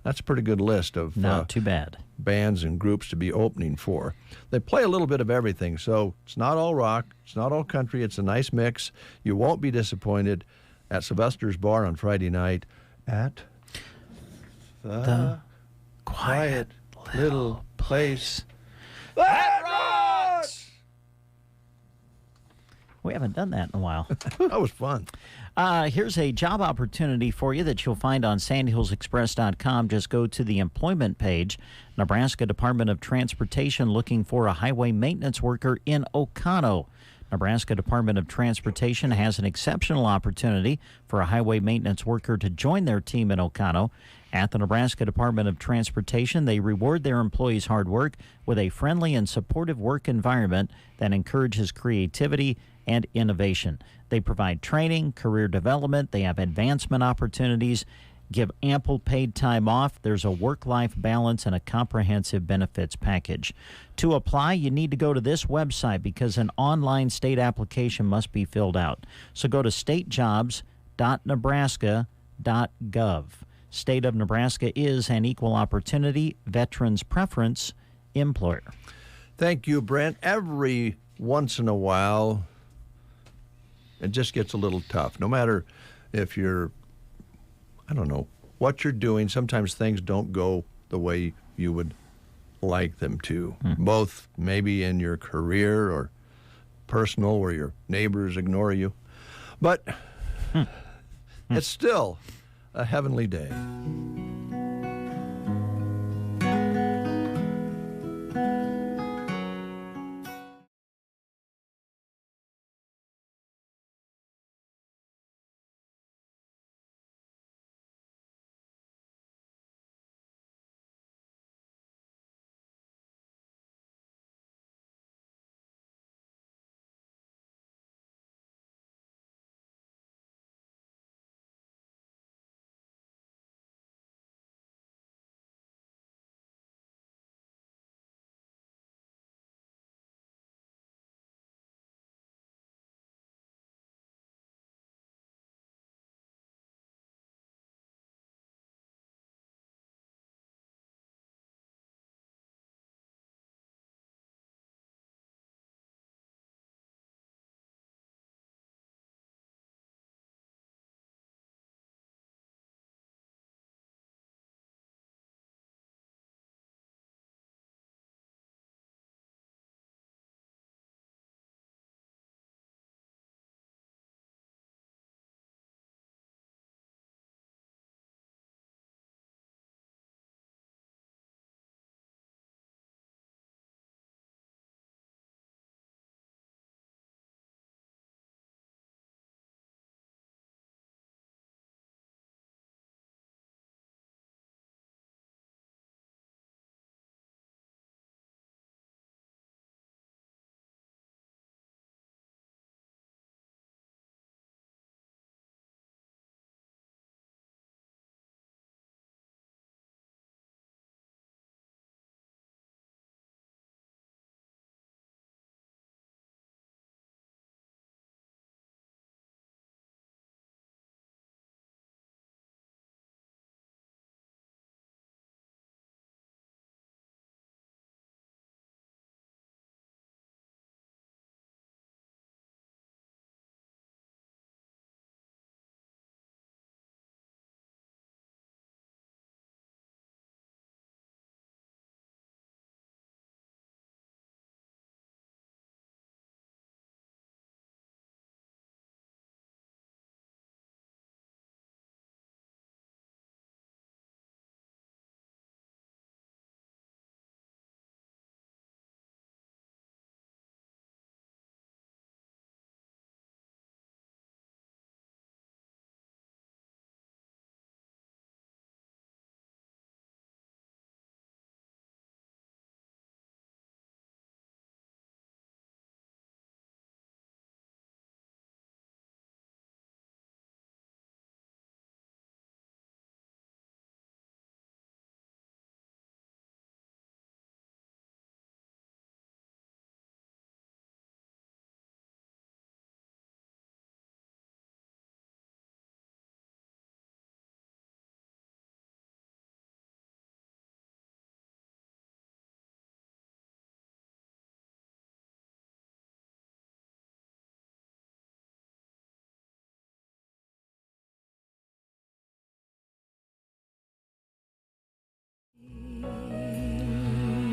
That's a pretty good list of not too bad bands and groups to be opening for. They play a little bit of everything, so it's not all rock, it's not all country, it's a nice mix. You won't be disappointed at Sylvester's Bar on Friday night at the quiet little place. That rocks! We haven't done that in a while. That was fun. Here's a job opportunity for you that you'll find on sandhillsexpress.com. Just go to the employment page. Nebraska Department of Transportation looking for a highway maintenance worker in Oconto. Nebraska Department of Transportation has an exceptional opportunity for a highway maintenance worker to join their team in Oconto. At the Nebraska Department of Transportation, they reward their employees' hard work with a friendly and supportive work environment that encourages creativity and innovation. They provide training, career development, they have advancement opportunities, give ample paid time off. There's a work-life balance and a comprehensive benefits package. To apply, you need to go to this website because an online state application must be filled out. So go to statejobs.nebraska.gov. State of Nebraska is an equal opportunity, veterans preference employer. Thank you, Brent. Every once in a while, it just gets a little tough. No matter if you're, I don't know, what you're doing, sometimes things don't go the way you would like them to, both maybe in your career or personal, where your neighbors ignore you. But it's still a heavenly day.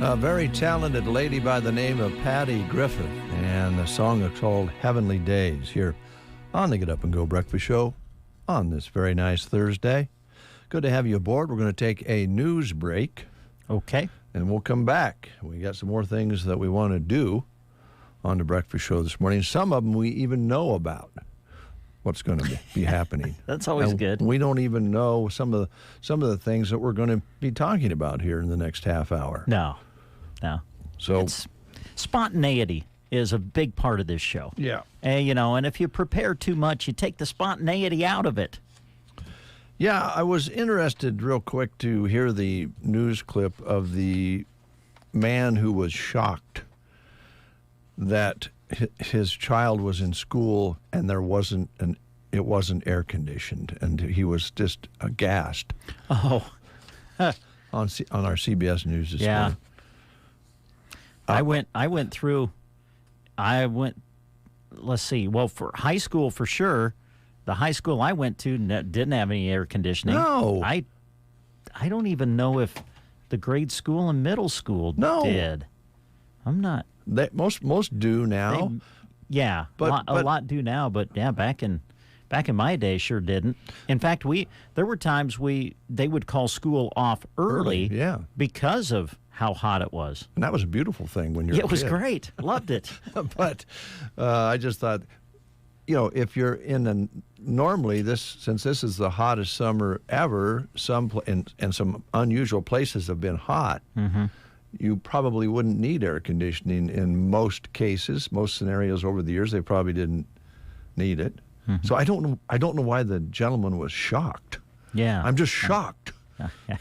A very talented lady by the name of Patty Griffith, and the song is called Heavenly Days, here on the Get Up and Go Breakfast Show on this very nice Thursday. Good to have you aboard. We're going to take a news break. Okay. And we'll come back. We got some more things that we want to do on the breakfast show this morning. Some of them we even know about what's going to be happening. That's always good. We don't even know some of the things that we're going to be talking about here in the next half hour. No. So spontaneity is a big part of this show. Yeah. And if you prepare too much, you take the spontaneity out of it. Yeah, I was interested real quick to hear the news clip of the man who was shocked that his child was in school and it wasn't air conditioned, and he was just aghast. Oh. on our CBS News this morning. Let's see, well, for high school for sure, the high school I went to didn't have any air conditioning. No. I don't even know if the grade school and middle school did. I'm not. Most do now. Yeah, but a lot do now. But yeah, back in my day, sure didn't. In fact, there were times they would call school off early because of how hot it was. And that was a beautiful thing when you're a kid. It was great. Loved it. But I just thought, if you're normally since this is the hottest summer ever, and some unusual places have been hot, you probably wouldn't need air conditioning in most cases, most scenarios over the years. They probably didn't need it. So I don't know why the gentleman was shocked. Yeah. I'm just shocked. Yeah.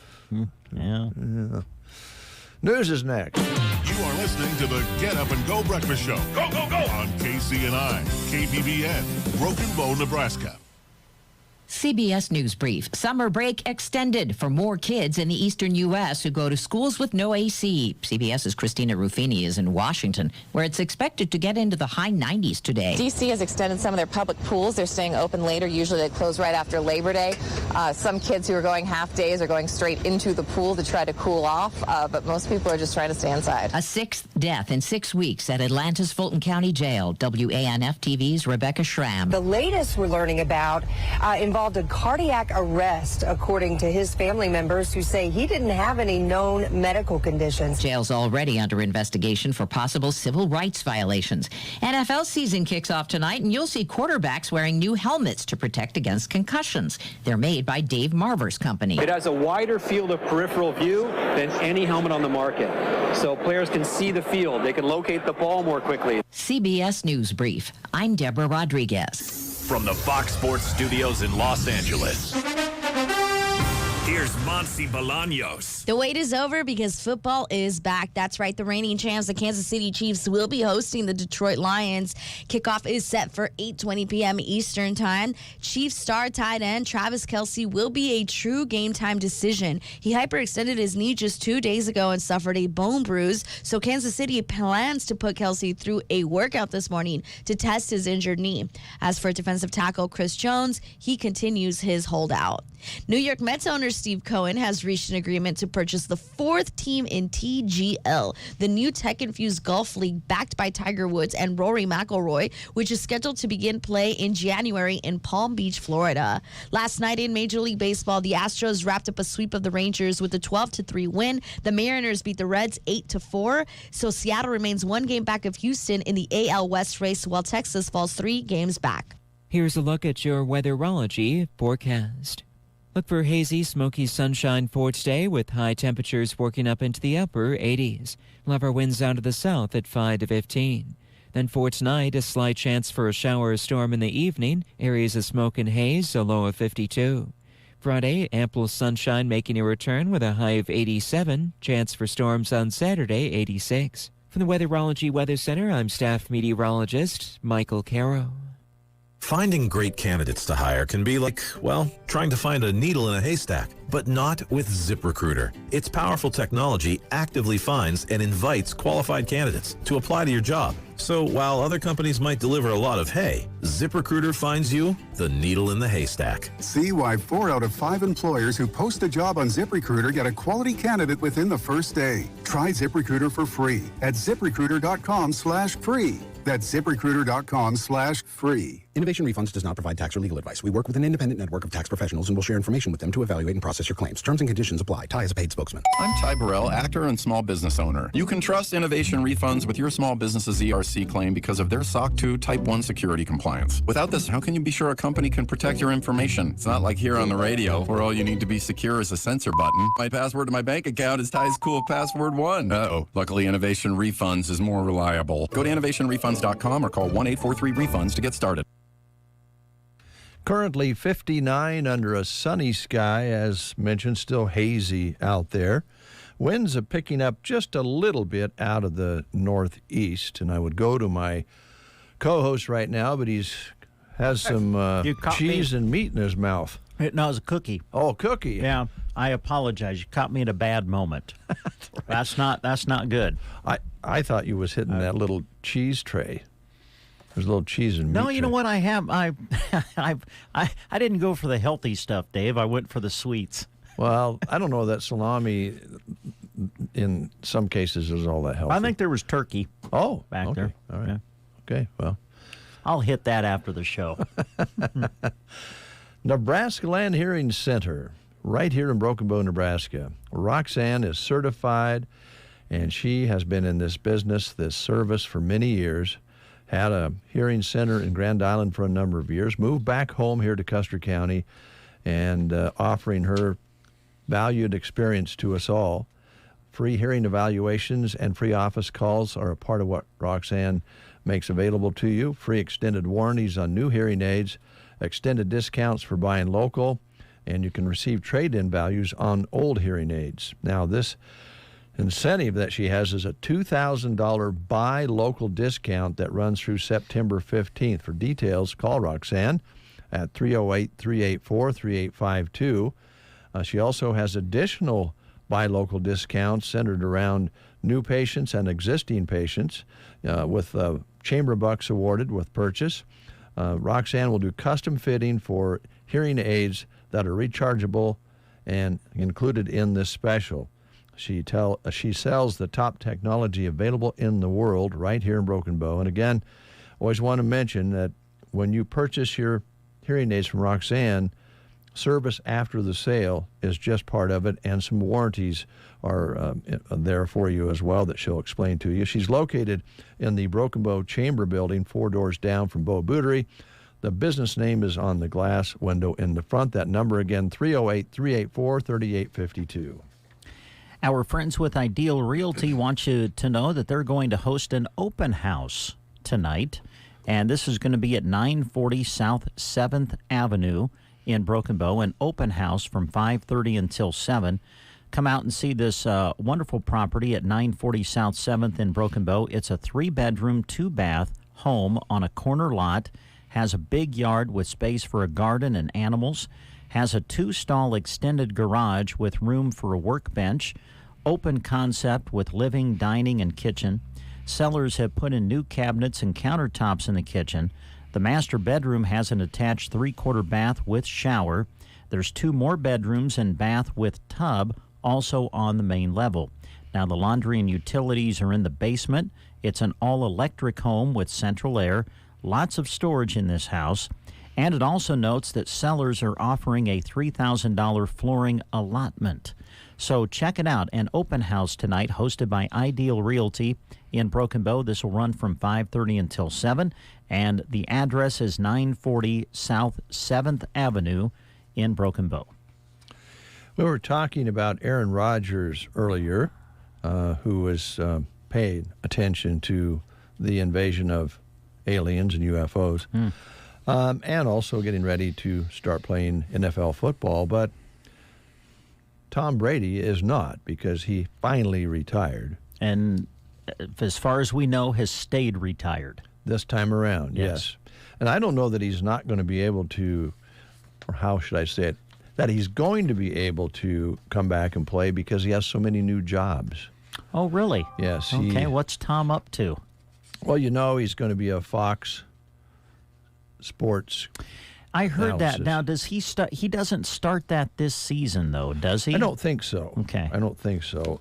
News is next. You are listening to the Get Up and Go Breakfast Show. Go, go, go! On KCNI, KBBN, Broken Bow, Nebraska. CBS News Brief. Summer break extended for more kids in the eastern U.S. who go to schools with no AC. CBS's Christina Ruffini is in Washington, where it's expected to get into the high 90s today. D.C. has extended some of their public pools. They're staying open later. Usually they close right after Labor Day. Some kids who are going half days are going straight into the pool to try to cool off, but most people are just trying to stay inside. A sixth death in 6 weeks at Atlanta's Fulton County Jail. WANF TV's Rebecca Schramm. The latest we're learning about involved a cardiac arrest, according to his family members, who say he didn't have any known medical conditions. Jail's already under investigation for possible civil rights violations. NFL season kicks off tonight, and you'll see quarterbacks wearing new helmets to protect against concussions. They're made by Dave Marver's company. It has a wider field of peripheral view than any helmet on the market, so players can see the field. They can locate the ball more quickly. CBS News Brief. I'm Deborah Rodriguez. From the Fox Sports Studios in Los Angeles, here's Monty Bolaños. The wait is over because football is back. That's right. The reigning champs, the Kansas City Chiefs, will be hosting the Detroit Lions. Kickoff is set for 8:20 p.m. Eastern Time. Chiefs star tight end Travis Kelce will be a true game time decision. He hyperextended his knee just 2 days ago and suffered a bone bruise. So Kansas City plans to put Kelce through a workout this morning to test his injured knee. As for defensive tackle Chris Jones, he continues his holdout. New York Mets owner Steve Cohen has reached an agreement to purchase the fourth team in TGL, the new tech-infused golf league backed by Tiger Woods and Rory McIlroy, which is scheduled to begin play in January in Palm Beach, Florida. Last night in Major League Baseball, the Astros wrapped up a sweep of the Rangers with a 12-3 win. The Mariners beat the Reds 8-4, so Seattle remains 1 game back of Houston in the AL West race, while Texas falls 3 games back. Here's a look at your weatherology forecast. Look for hazy, smoky sunshine for today with high temperatures working up into the upper 80s. We'll have our winds out of the south at 5 to 15. Then for tonight, a slight chance for a shower or storm in the evening. Areas of smoke and haze, a low of 52. Friday, ample sunshine making a return with a high of 87. Chance for storms on Saturday, 86. From the Weatherology Weather Center, I'm staff meteorologist Michael Caro. Finding great candidates to hire can be like, well, trying to find a needle in a haystack, but not with ZipRecruiter. Its powerful technology actively finds and invites qualified candidates to apply to your job. So while other companies might deliver a lot of hay, ZipRecruiter finds you the needle in the haystack. See why 4 out of 5 employers who post a job on ZipRecruiter get a quality candidate within the first day. Try ZipRecruiter for free at ZipRecruiter.com/free. That's ZipRecruiter.com/free. Innovation Refunds does not provide tax or legal advice. We work with an independent network of tax professionals and will share information with them to evaluate and process your claims. Terms and conditions apply. Ty is a paid spokesman. I'm Ty Burrell, actor and small business owner. You can trust Innovation Refunds with your small business's ERC claim because of their SOC 2 Type 1 security compliance. Without this, how can you be sure a company can protect your information? It's not like here on the radio, where all you need to be secure is a censor button. My password to my bank account is Ty's cool password 1. Uh-oh. Luckily, Innovation Refunds is more reliable. Go to innovationrefunds.com or call 1-843-REFUNDS to get started. Currently 59 under a sunny sky, as mentioned, still hazy out there. Winds are picking up just a little bit out of the northeast, and I would go to my co-host right now, but has some cheese and meat in his mouth. No, it was a cookie. Oh, a cookie. Yeah, I apologize. You caught me at a bad moment. That's not good. I thought you was hitting that little cheese tray. There's a little cheese and meat. No, you know what I have? I didn't go for the healthy stuff, Dave. I went for the sweets. Well, I don't know that salami. in some cases is all that healthy. I think there was turkey. Oh, back okay. there. All right. Yeah. Okay, well. I'll hit that after the show. Nebraska Land Hearing Center, right here in Broken Bow, Nebraska. Roxanne is certified, and she has been in this business, this service for many years. Had a hearing center in Grand Island for a number of years, moved back home here to Custer County, and offering her valued experience to us all. Free hearing evaluations and free office calls are a part of what Roxanne makes available to you. Free extended warranties on new hearing aids, extended discounts for buying local, and you can receive trade-in values on old hearing aids. Now, this incentive that she has is a $2,000 buy local discount that runs through September 15th. For details, call Roxanne at 308-384-3852. She also has additional buy local discounts centered around new patients and existing patients with chamber bucks awarded with purchase. Roxanne will do custom fitting for hearing aids that are rechargeable and included in this special. She sells the top technology available in the world right here in Broken Bow. And again, always want to mention that when you purchase your hearing aids from Roxanne, service after the sale is just part of it, and some warranties are there for you as well that she'll explain to you. She's located in the Broken Bow Chamber Building, 4 doors down from Bow Bootery. The business name is on the glass window in the front. That number again, 308-384-3852. Our friends with Ideal Realty want you to know that they're going to host an open house tonight, and this is going to be at 940 South 7th Avenue in Broken Bow, an open house from 5:30 until 7. Come out and see this wonderful property at 940 South 7th in Broken Bow. It's a 3-bedroom, 2-bath home on a corner lot, has a big yard with space for a garden and animals, has a 2-stall extended garage with room for a workbench, open concept with living, dining, and kitchen. Sellers have put in new cabinets and countertops in the kitchen. The master bedroom has an attached 3-quarter bath with shower. There's 2 more bedrooms and bath with tub also on the main level. Now, the laundry and utilities are in the basement. It's an all-electric home with central air, lots of storage in this house. And it also notes that sellers are offering a $3,000 flooring allotment. So check it out, an open house tonight hosted by Ideal Realty in Broken Bow. This will run from 5:30 until 7, and the address is 940 South 7th Avenue in Broken Bow. We were talking about Aaron Rodgers earlier, who was paying attention to the invasion of aliens and UFOs, and also getting ready to start playing NFL football. But Tom Brady is not, because he finally retired. And as far as we know, has stayed retired. This time around, yes. And I don't know that he's not going to be able to, or how should I say it, that he's going to be able to come back and play because he has so many new jobs. Oh, really? Yes. Okay, what's Tom up to? Well, you know, he's going to be a Fox Sports I heard analysis. that. Now, does he start? He doesn't start that this season, though, does he? I don't think so. Okay. I don't think so.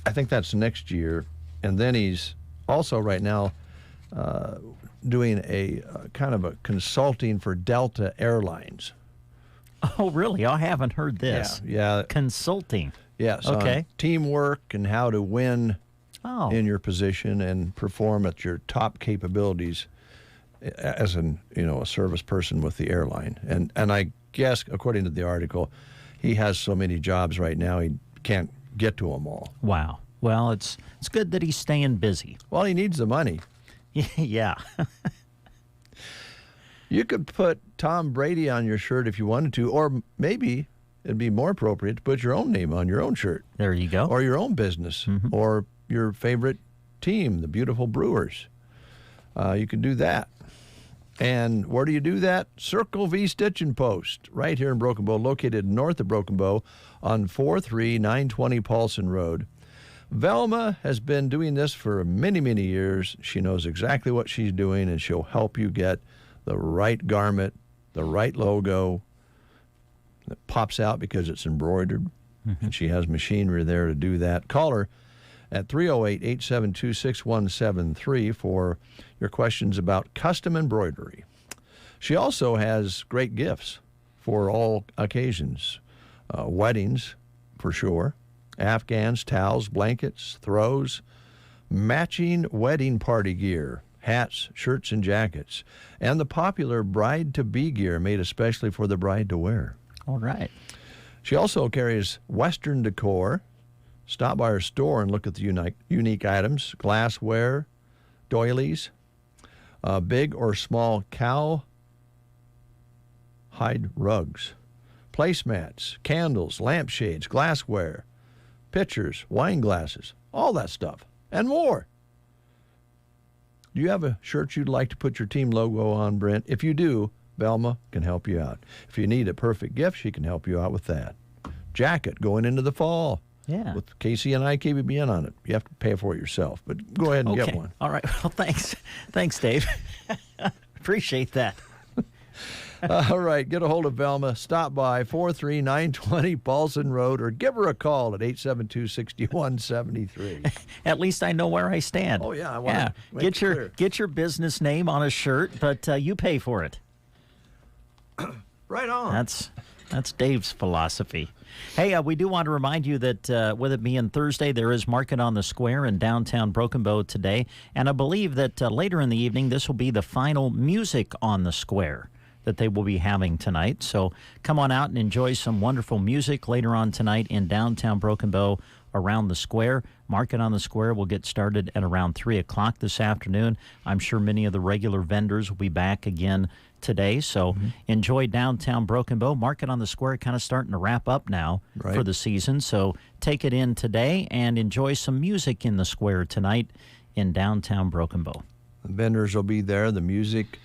I think that's next year. And then he's also right now doing a kind of a consulting for Delta Airlines. Oh, really? I haven't heard this. Yeah. Consulting. Yes. Okay. On teamwork and how to win in your position and perform at your top capabilities as a service person with the airline. And I guess, according to the article, he has so many jobs right now he can't get to them all. Wow. Well, it's good that he's staying busy. Well, he needs the money. Yeah. You could put Tom Brady on your shirt if you wanted to, or maybe it'd be more appropriate to put your own name on your own shirt. There you go. Or your own business, or your favorite team, the beautiful Brewers. You can do that. And where do you do that? Circle V Stitch and Post, right here in Broken Bow, located north of Broken Bow on 43920 Paulson Road. Velma has been doing this for many, many years. She knows exactly what she's doing, and she'll help you get the right garment, the right logo, It pops out because it's embroidered, and she has machinery there to do that. Call her at 308-872-6173 for your questions about custom embroidery. She also has great gifts for all occasions. Weddings, for sure. Afghans, towels, blankets, throws, matching wedding party gear, hats, shirts, and jackets, and the popular bride-to-be gear made especially for the bride to wear. All right. She also carries Western decor. Stop by her store and look at the unique items, glassware, doilies, big or small cow hide rugs, placemats, candles, lampshades, glassware, pitchers, wine glasses, all that stuff, and more. Do you have a shirt you'd like to put your team logo on, Brent? If you do, Velma can help you out. If you need a perfect gift, she can help you out with that. Jacket going into the fall. Yeah. With KCNI, KBBN on it. You have to pay for it yourself, but go ahead and get one. All right. Well, thanks. Thanks, Dave. Appreciate that. All right. Get a hold of Velma. Stop by 43920 Paulson Road or give her a call at 872-6173. At least I know where I stand. Oh, yeah. I want to make it clear. Get your business name on a shirt, but you pay for it. Right on. That's Dave's philosophy. Hey, we do want to remind you that with it being Thursday, there is Market on the Square in downtown Broken Bow today. And I believe that later in the evening, this will be the final Music on the Square that they will be having tonight. So come on out and enjoy some wonderful music later on tonight in downtown Broken Bow around the square. Market on the Square will get started at around 3 o'clock this afternoon. I'm sure many of the regular vendors will be back again today. So enjoy downtown Broken Bow. Market on the Square kind of starting to wrap up now for the season. So take it in today and enjoy some music in the square tonight in downtown Broken Bow. The vendors will be there. The music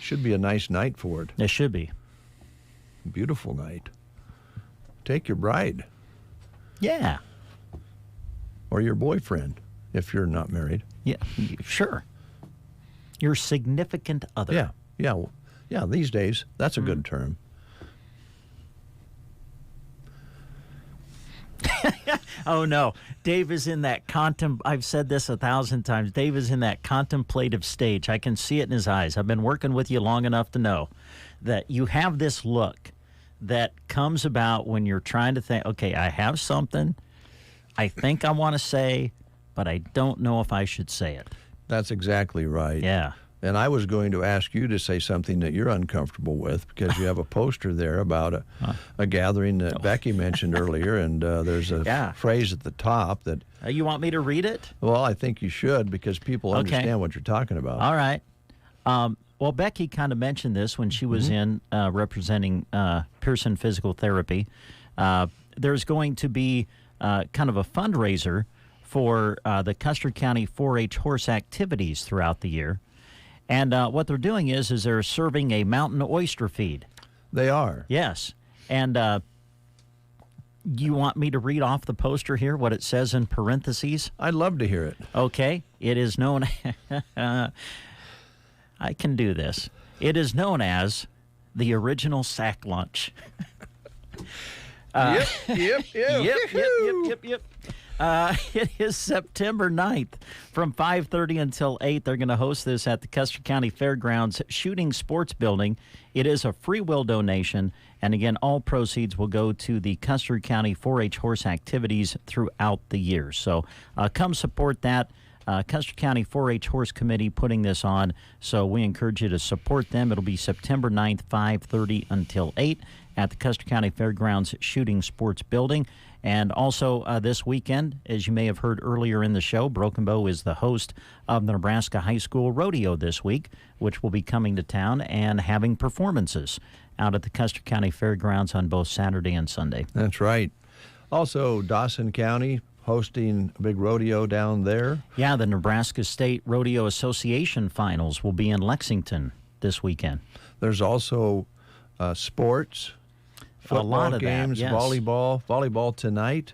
should be a nice night for it. It should be. Beautiful night. Take your bride. Yeah. Or your boyfriend, if you're not married. Yeah, sure. Your significant other. Yeah, these days, that's a good term. Oh, no. Dave is in that I've said this 1,000 times. Dave is in that contemplative stage. I can see it in his eyes. I've been working with you long enough to know that you have this look that comes about when you're trying to think, okay, I have something I think I want to say, but I don't know if I should say it. That's exactly right. Yeah. And I was going to ask you to say something that you're uncomfortable with because you have a poster there about a gathering that Becky mentioned earlier, and there's a phrase at the top that... you want me to read it? Well, I think you should because people understand what you're talking about. All right. Well, Becky kind of mentioned this when she was in representing Pearson Physical Therapy. There's going to be kind of a fundraiser for the Custer County 4-H horse activities throughout the year. And what they're doing is they're serving a mountain oyster feed. They are? Yes. And you want me to read off the poster here, what it says in parentheses? I'd love to hear it. Okay. It is known... I can do this. It is known as the original sack lunch. Yep. It is September 9th from 5:30 until 8. They're going to host this at the Custer County Fairgrounds Shooting Sports Building. It is a free will donation, and again, all proceeds will go to the Custer County 4-H horse activities throughout the year. So come support that. Custer County 4-H Horse Committee putting this on, so we encourage you to support them. It'll be September 9th, 5:30 until 8 at the Custer County Fairgrounds Shooting Sports Building. And also this weekend, as you may have heard earlier in the show, Broken Bow is the host of the Nebraska High School Rodeo this week, which will be coming to town and having performances out at the Custer County Fairgrounds on both Saturday and Sunday. That's right. Also, Dawson County hosting a big rodeo down there. Yeah, the Nebraska State Rodeo Association Finals will be in Lexington this weekend. There's also sports. Football a lot of games, that, yes. volleyball tonight.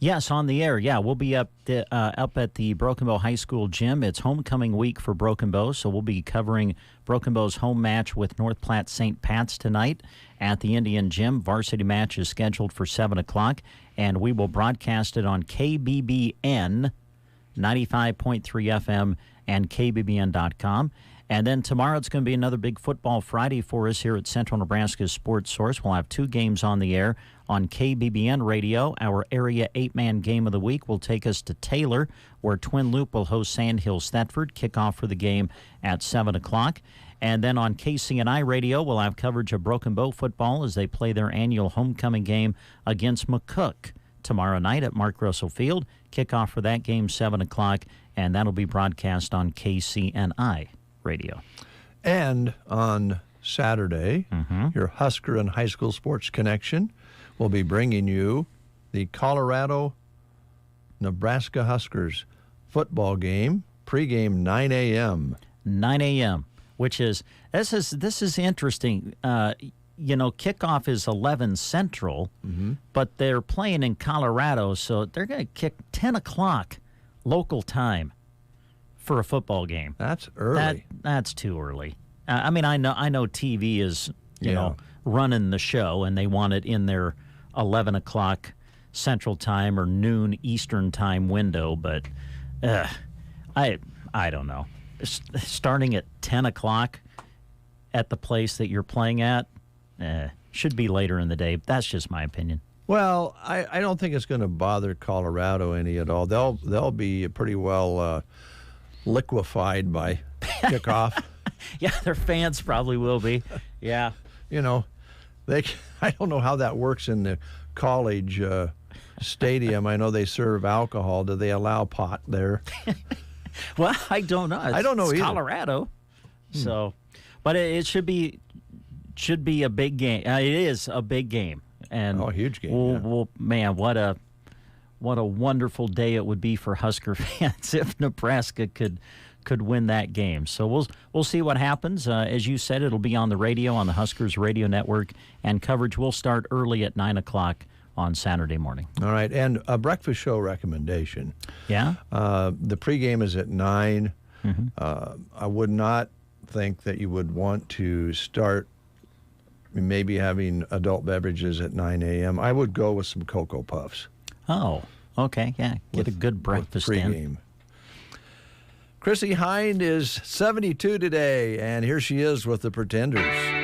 Yes, on the air. Yeah, we'll be up at the Broken Bow High School gym. It's homecoming week for Broken Bow, so we'll be covering Broken Bow's home match with North Platte St. Pat's tonight at the Indian Gym. Varsity match is scheduled for 7 o'clock, and we will broadcast it on KBBN 95.3 FM and KBBN.com. And then tomorrow it's going to be another big football Friday for us here at Central Nebraska Sports Source. We'll have 2 games on the air on KBBN Radio. Our area 8-man game of the week will take us to Taylor, where Twin Loup will host Sandhills Thetford. Kickoff for the game at 7 o'clock. And then on KCNI Radio, we'll have coverage of Broken Bow football as they play their annual homecoming game against McCook tomorrow night at Mark Russell Field. Kickoff for that game, 7 o'clock, and that'll be broadcast on KCNI Radio. And on Saturday, your Husker and High School Sports Connection will be bringing you the Colorado-Nebraska Huskers football game, pregame 9 a.m. 9 a.m., which is, this is interesting. Kickoff is 11 Central, but they're playing in Colorado, so they're going to kick 10 o'clock local time for a football game. That's early. That's too early. I know TV is, running the show, and they want it in their 11 o'clock Central Time or noon Eastern Time window, but I don't know. Starting at 10 o'clock at the place that you're playing at should be later in the day. That's just my opinion. Well, I don't think it's going to bother Colorado any at all. They'll be pretty well liquefied by kickoff. Yeah, their fans probably will be. Yeah. I don't know how that works in the college stadium. I know they serve alcohol. Do they allow pot there? Well, I don't know. I don't know it's either. Colorado. So, but it should be a big game. It is a big game. And a huge game. Man, what a wonderful day it would be for Husker fans if Nebraska could win that game. So we'll see what happens. As you said, it'll be on the radio, on the Huskers Radio Network, and coverage will start early at 9 o'clock on Saturday morning. All right, and a breakfast show recommendation. Yeah? The pregame is at 9. I would not think that you would want to start maybe having adult beverages at 9 a.m. I would go with some Cocoa Puffs. Oh, okay, yeah. Get a good breakfast in. Pregame. Chrissy Hind is 72 today, and here she is with the Pretenders.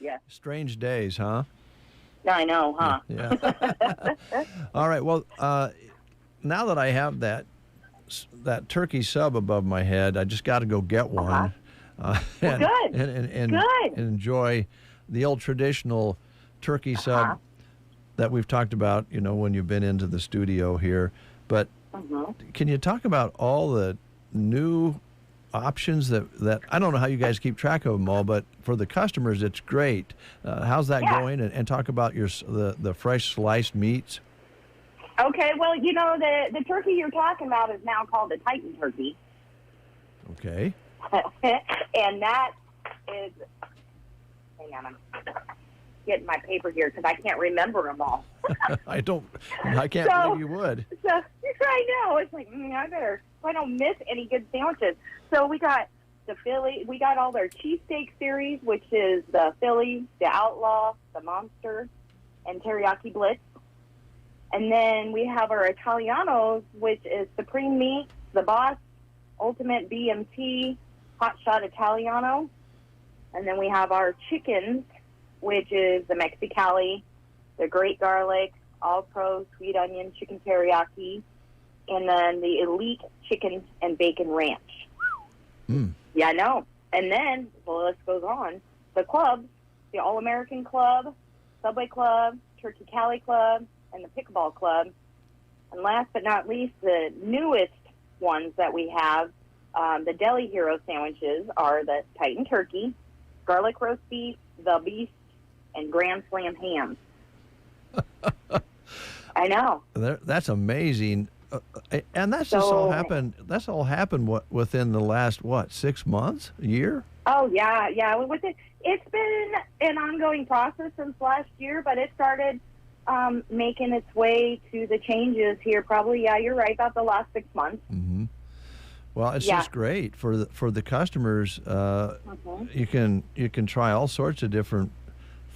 Yeah. Strange days, huh? I know, huh? Yeah. All right. Well, now that I have that turkey sub above my head, I just got to go get one. Good. And Good. enjoy the old traditional turkey sub that we've talked about, when you've been into the studio here. But can you talk about all the new options that I don't know how you guys keep track of them all, but for the customers, it's great. How's that going? And talk about the fresh sliced meats. Okay, well, the turkey you're talking about is now called the Titan turkey. Okay. And that is, hang on, I'm getting my paper here because I can't remember them all. I can't believe you would. So, I know. It's like, I don't miss any good sandwiches. So we got the Philly, we got all their cheesesteak series, which is the Philly, the Outlaw, the Monster, and Teriyaki Blitz. And then we have our Italianos, which is Supreme Meat, the Boss, Ultimate BMT, Hot Shot Italiano. And then we have our chickens, which is the Mexicali, the Great Garlic, All Pro Sweet Onion Chicken Teriyaki, and then the Elite Chicken and Bacon Ranch. Yeah, I know. And then the list goes on. The clubs, the All-American Club, Subway Club, Turkey Cali Club, and the Pickleball Club. And last but not least, the newest ones that we have, the Deli Hero sandwiches are the Titan Turkey, Garlic Roast Beef, The Beast, and Grand Slam Ham. I know. That's amazing. And that's just all happened. That's all happened within the last 6 months, a year? Oh yeah. It's been an ongoing process since last year, but it started making its way to the changes here. Probably, you're right about the last 6 months. Mm-hmm. Well, it's just great for the customers. You can try all sorts of different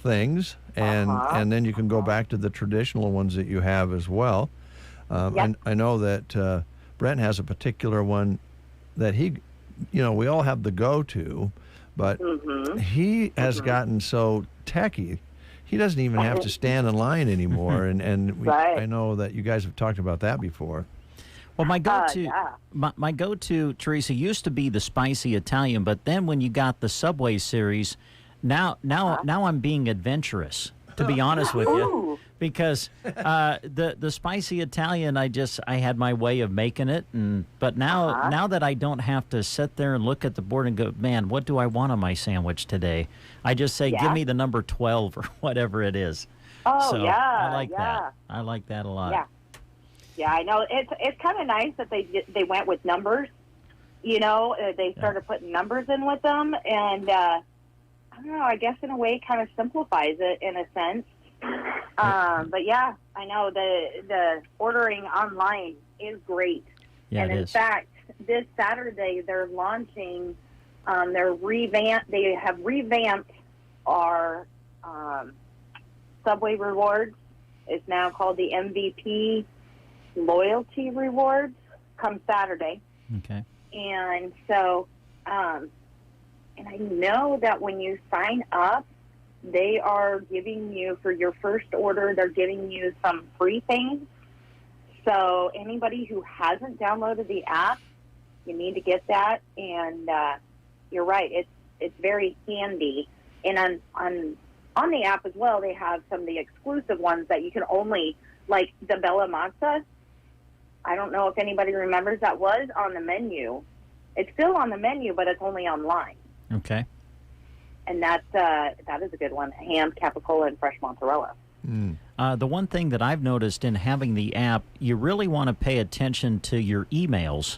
things, and then you can go back to the traditional ones that you have as well. I know that Brent has a particular one that we all have the go-to, but he has gotten so techy, he doesn't even have to stand in line anymore. I know that you guys have talked about that before. Well, my go-to, Teresa, used to be the spicy Italian, but then when you got the Subway series, now I'm being adventurous, to be honest with you, because the spicy Italian, I had my way of making it, but now that I don't have to sit there and look at the board and go, man, what do I want on my sandwich today? I just say, give me the number 12 or whatever it is. Oh, so yeah. I like that. I like that a lot. Yeah. Yeah, I know. It's kind of nice that they went with numbers. They started putting numbers in with them, and I don't know. I guess in a way, it kind of simplifies it in a sense. But yeah, I know the ordering online is great. Yeah, and in fact, this Saturday they're launching. They have revamped our Subway rewards. It's now called the MVP Loyalty Rewards. Come Saturday. Okay. And so, and I know that when you sign up, they are giving you, for your first order, they're giving you some free things. So anybody who hasn't downloaded the app, you need to get that. And you're right, it's very handy. And on the app as well, they have some of the exclusive ones that you can only, like the Bella Mazza. I don't know if anybody remembers, that was on the menu. It's still on the menu, but it's only online. Okay. And that is a good one. Ham, capicola, and fresh mozzarella. The one thing that I've noticed in having the app, you really want to pay attention to your emails,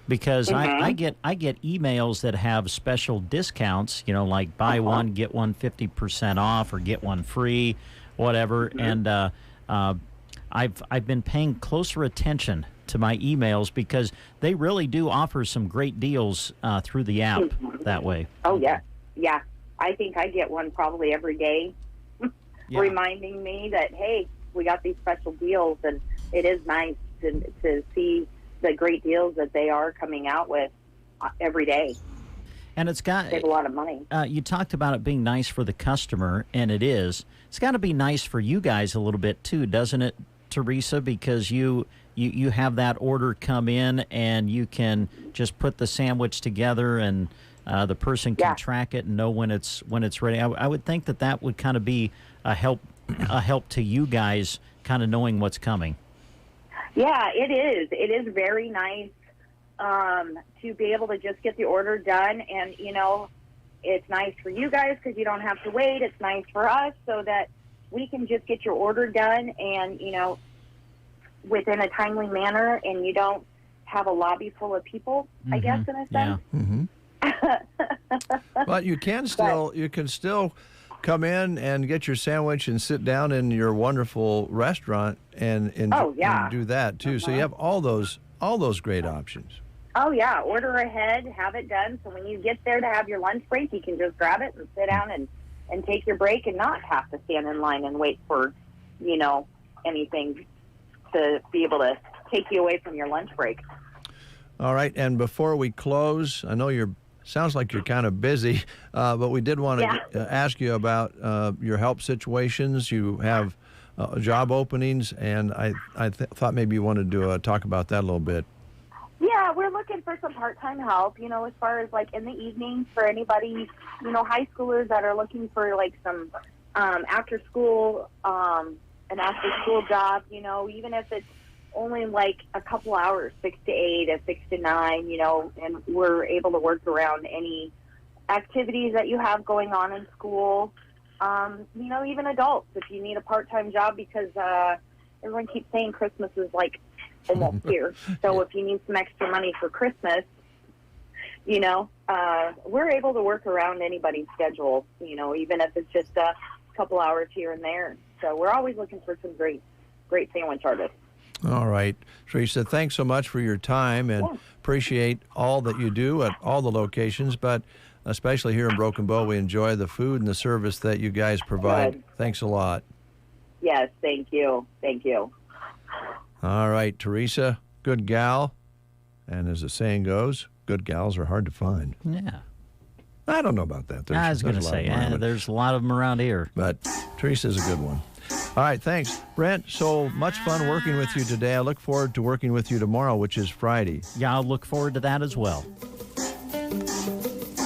because I get emails that have special discounts, like buy one, get one 50% off, or get one free, whatever. And I've been paying closer attention to my emails, because they really do offer some great deals through the app that way. Oh, yeah. Yeah. I think I get one probably every day reminding me that, hey, we got these special deals, and it is nice to see the great deals that they are coming out with every day. And it's got save a lot of money. You talked about it being nice for the customer, and it is. It's got to be nice for you guys a little bit too, doesn't it, Teresa? Because you have that order come in, and you can just put the sandwich together, and the person can track it and know when it's ready. I would think that would kind of be a help to you guys, kind of knowing what's coming. Yeah, it is. It is very nice to be able to just get the order done, and it's nice for you guys because you don't have to wait. It's nice for us so that we can just get your order done and within a timely manner, and you don't have a lobby full of people. I guess in a sense. Yeah. But you can still come in and get your sandwich and sit down in your wonderful restaurant and do that too. So you have all those great options. Oh, yeah. Order ahead, have it done. So when you get there to have your lunch break, you can just grab it and sit down and take your break and not have to stand in line and wait for, anything to be able to take you away from your lunch break. All right. And before we close, I know sounds like you're kind of busy, but we did want to ask you about your help situations. You have job openings, and I thought maybe you wanted to talk about that a little bit. Yeah, we're looking for some part-time help, as far as like in the evenings for anybody, high schoolers that are looking for like some after-school, an after-school job, even if it's only like a couple hours, 6 to 8 or 6 to 9, and we're able to work around any activities that you have going on in school. Even adults, if you need a part-time job, because everyone keeps saying Christmas is like almost here. So if you need some extra money for Christmas, we're able to work around anybody's schedule, even if it's just a couple hours here and there. So we're always looking for some great sandwich artists. All right. Teresa, thanks so much for your time, and appreciate all that you do at all the locations, but especially here in Broken Bow, we enjoy the food and the service that you guys provide. Good. Thanks a lot. Yes, thank you. Thank you. All right, Teresa, good gal. And as the saying goes, good gals are hard to find. Yeah. I don't know about that. I was going to say, there's a lot of them around here. But Teresa's a good one. All right, thanks. Brent, so much fun working with you today. I look forward to working with you tomorrow, which is Friday. Yeah, I'll look forward to that as well.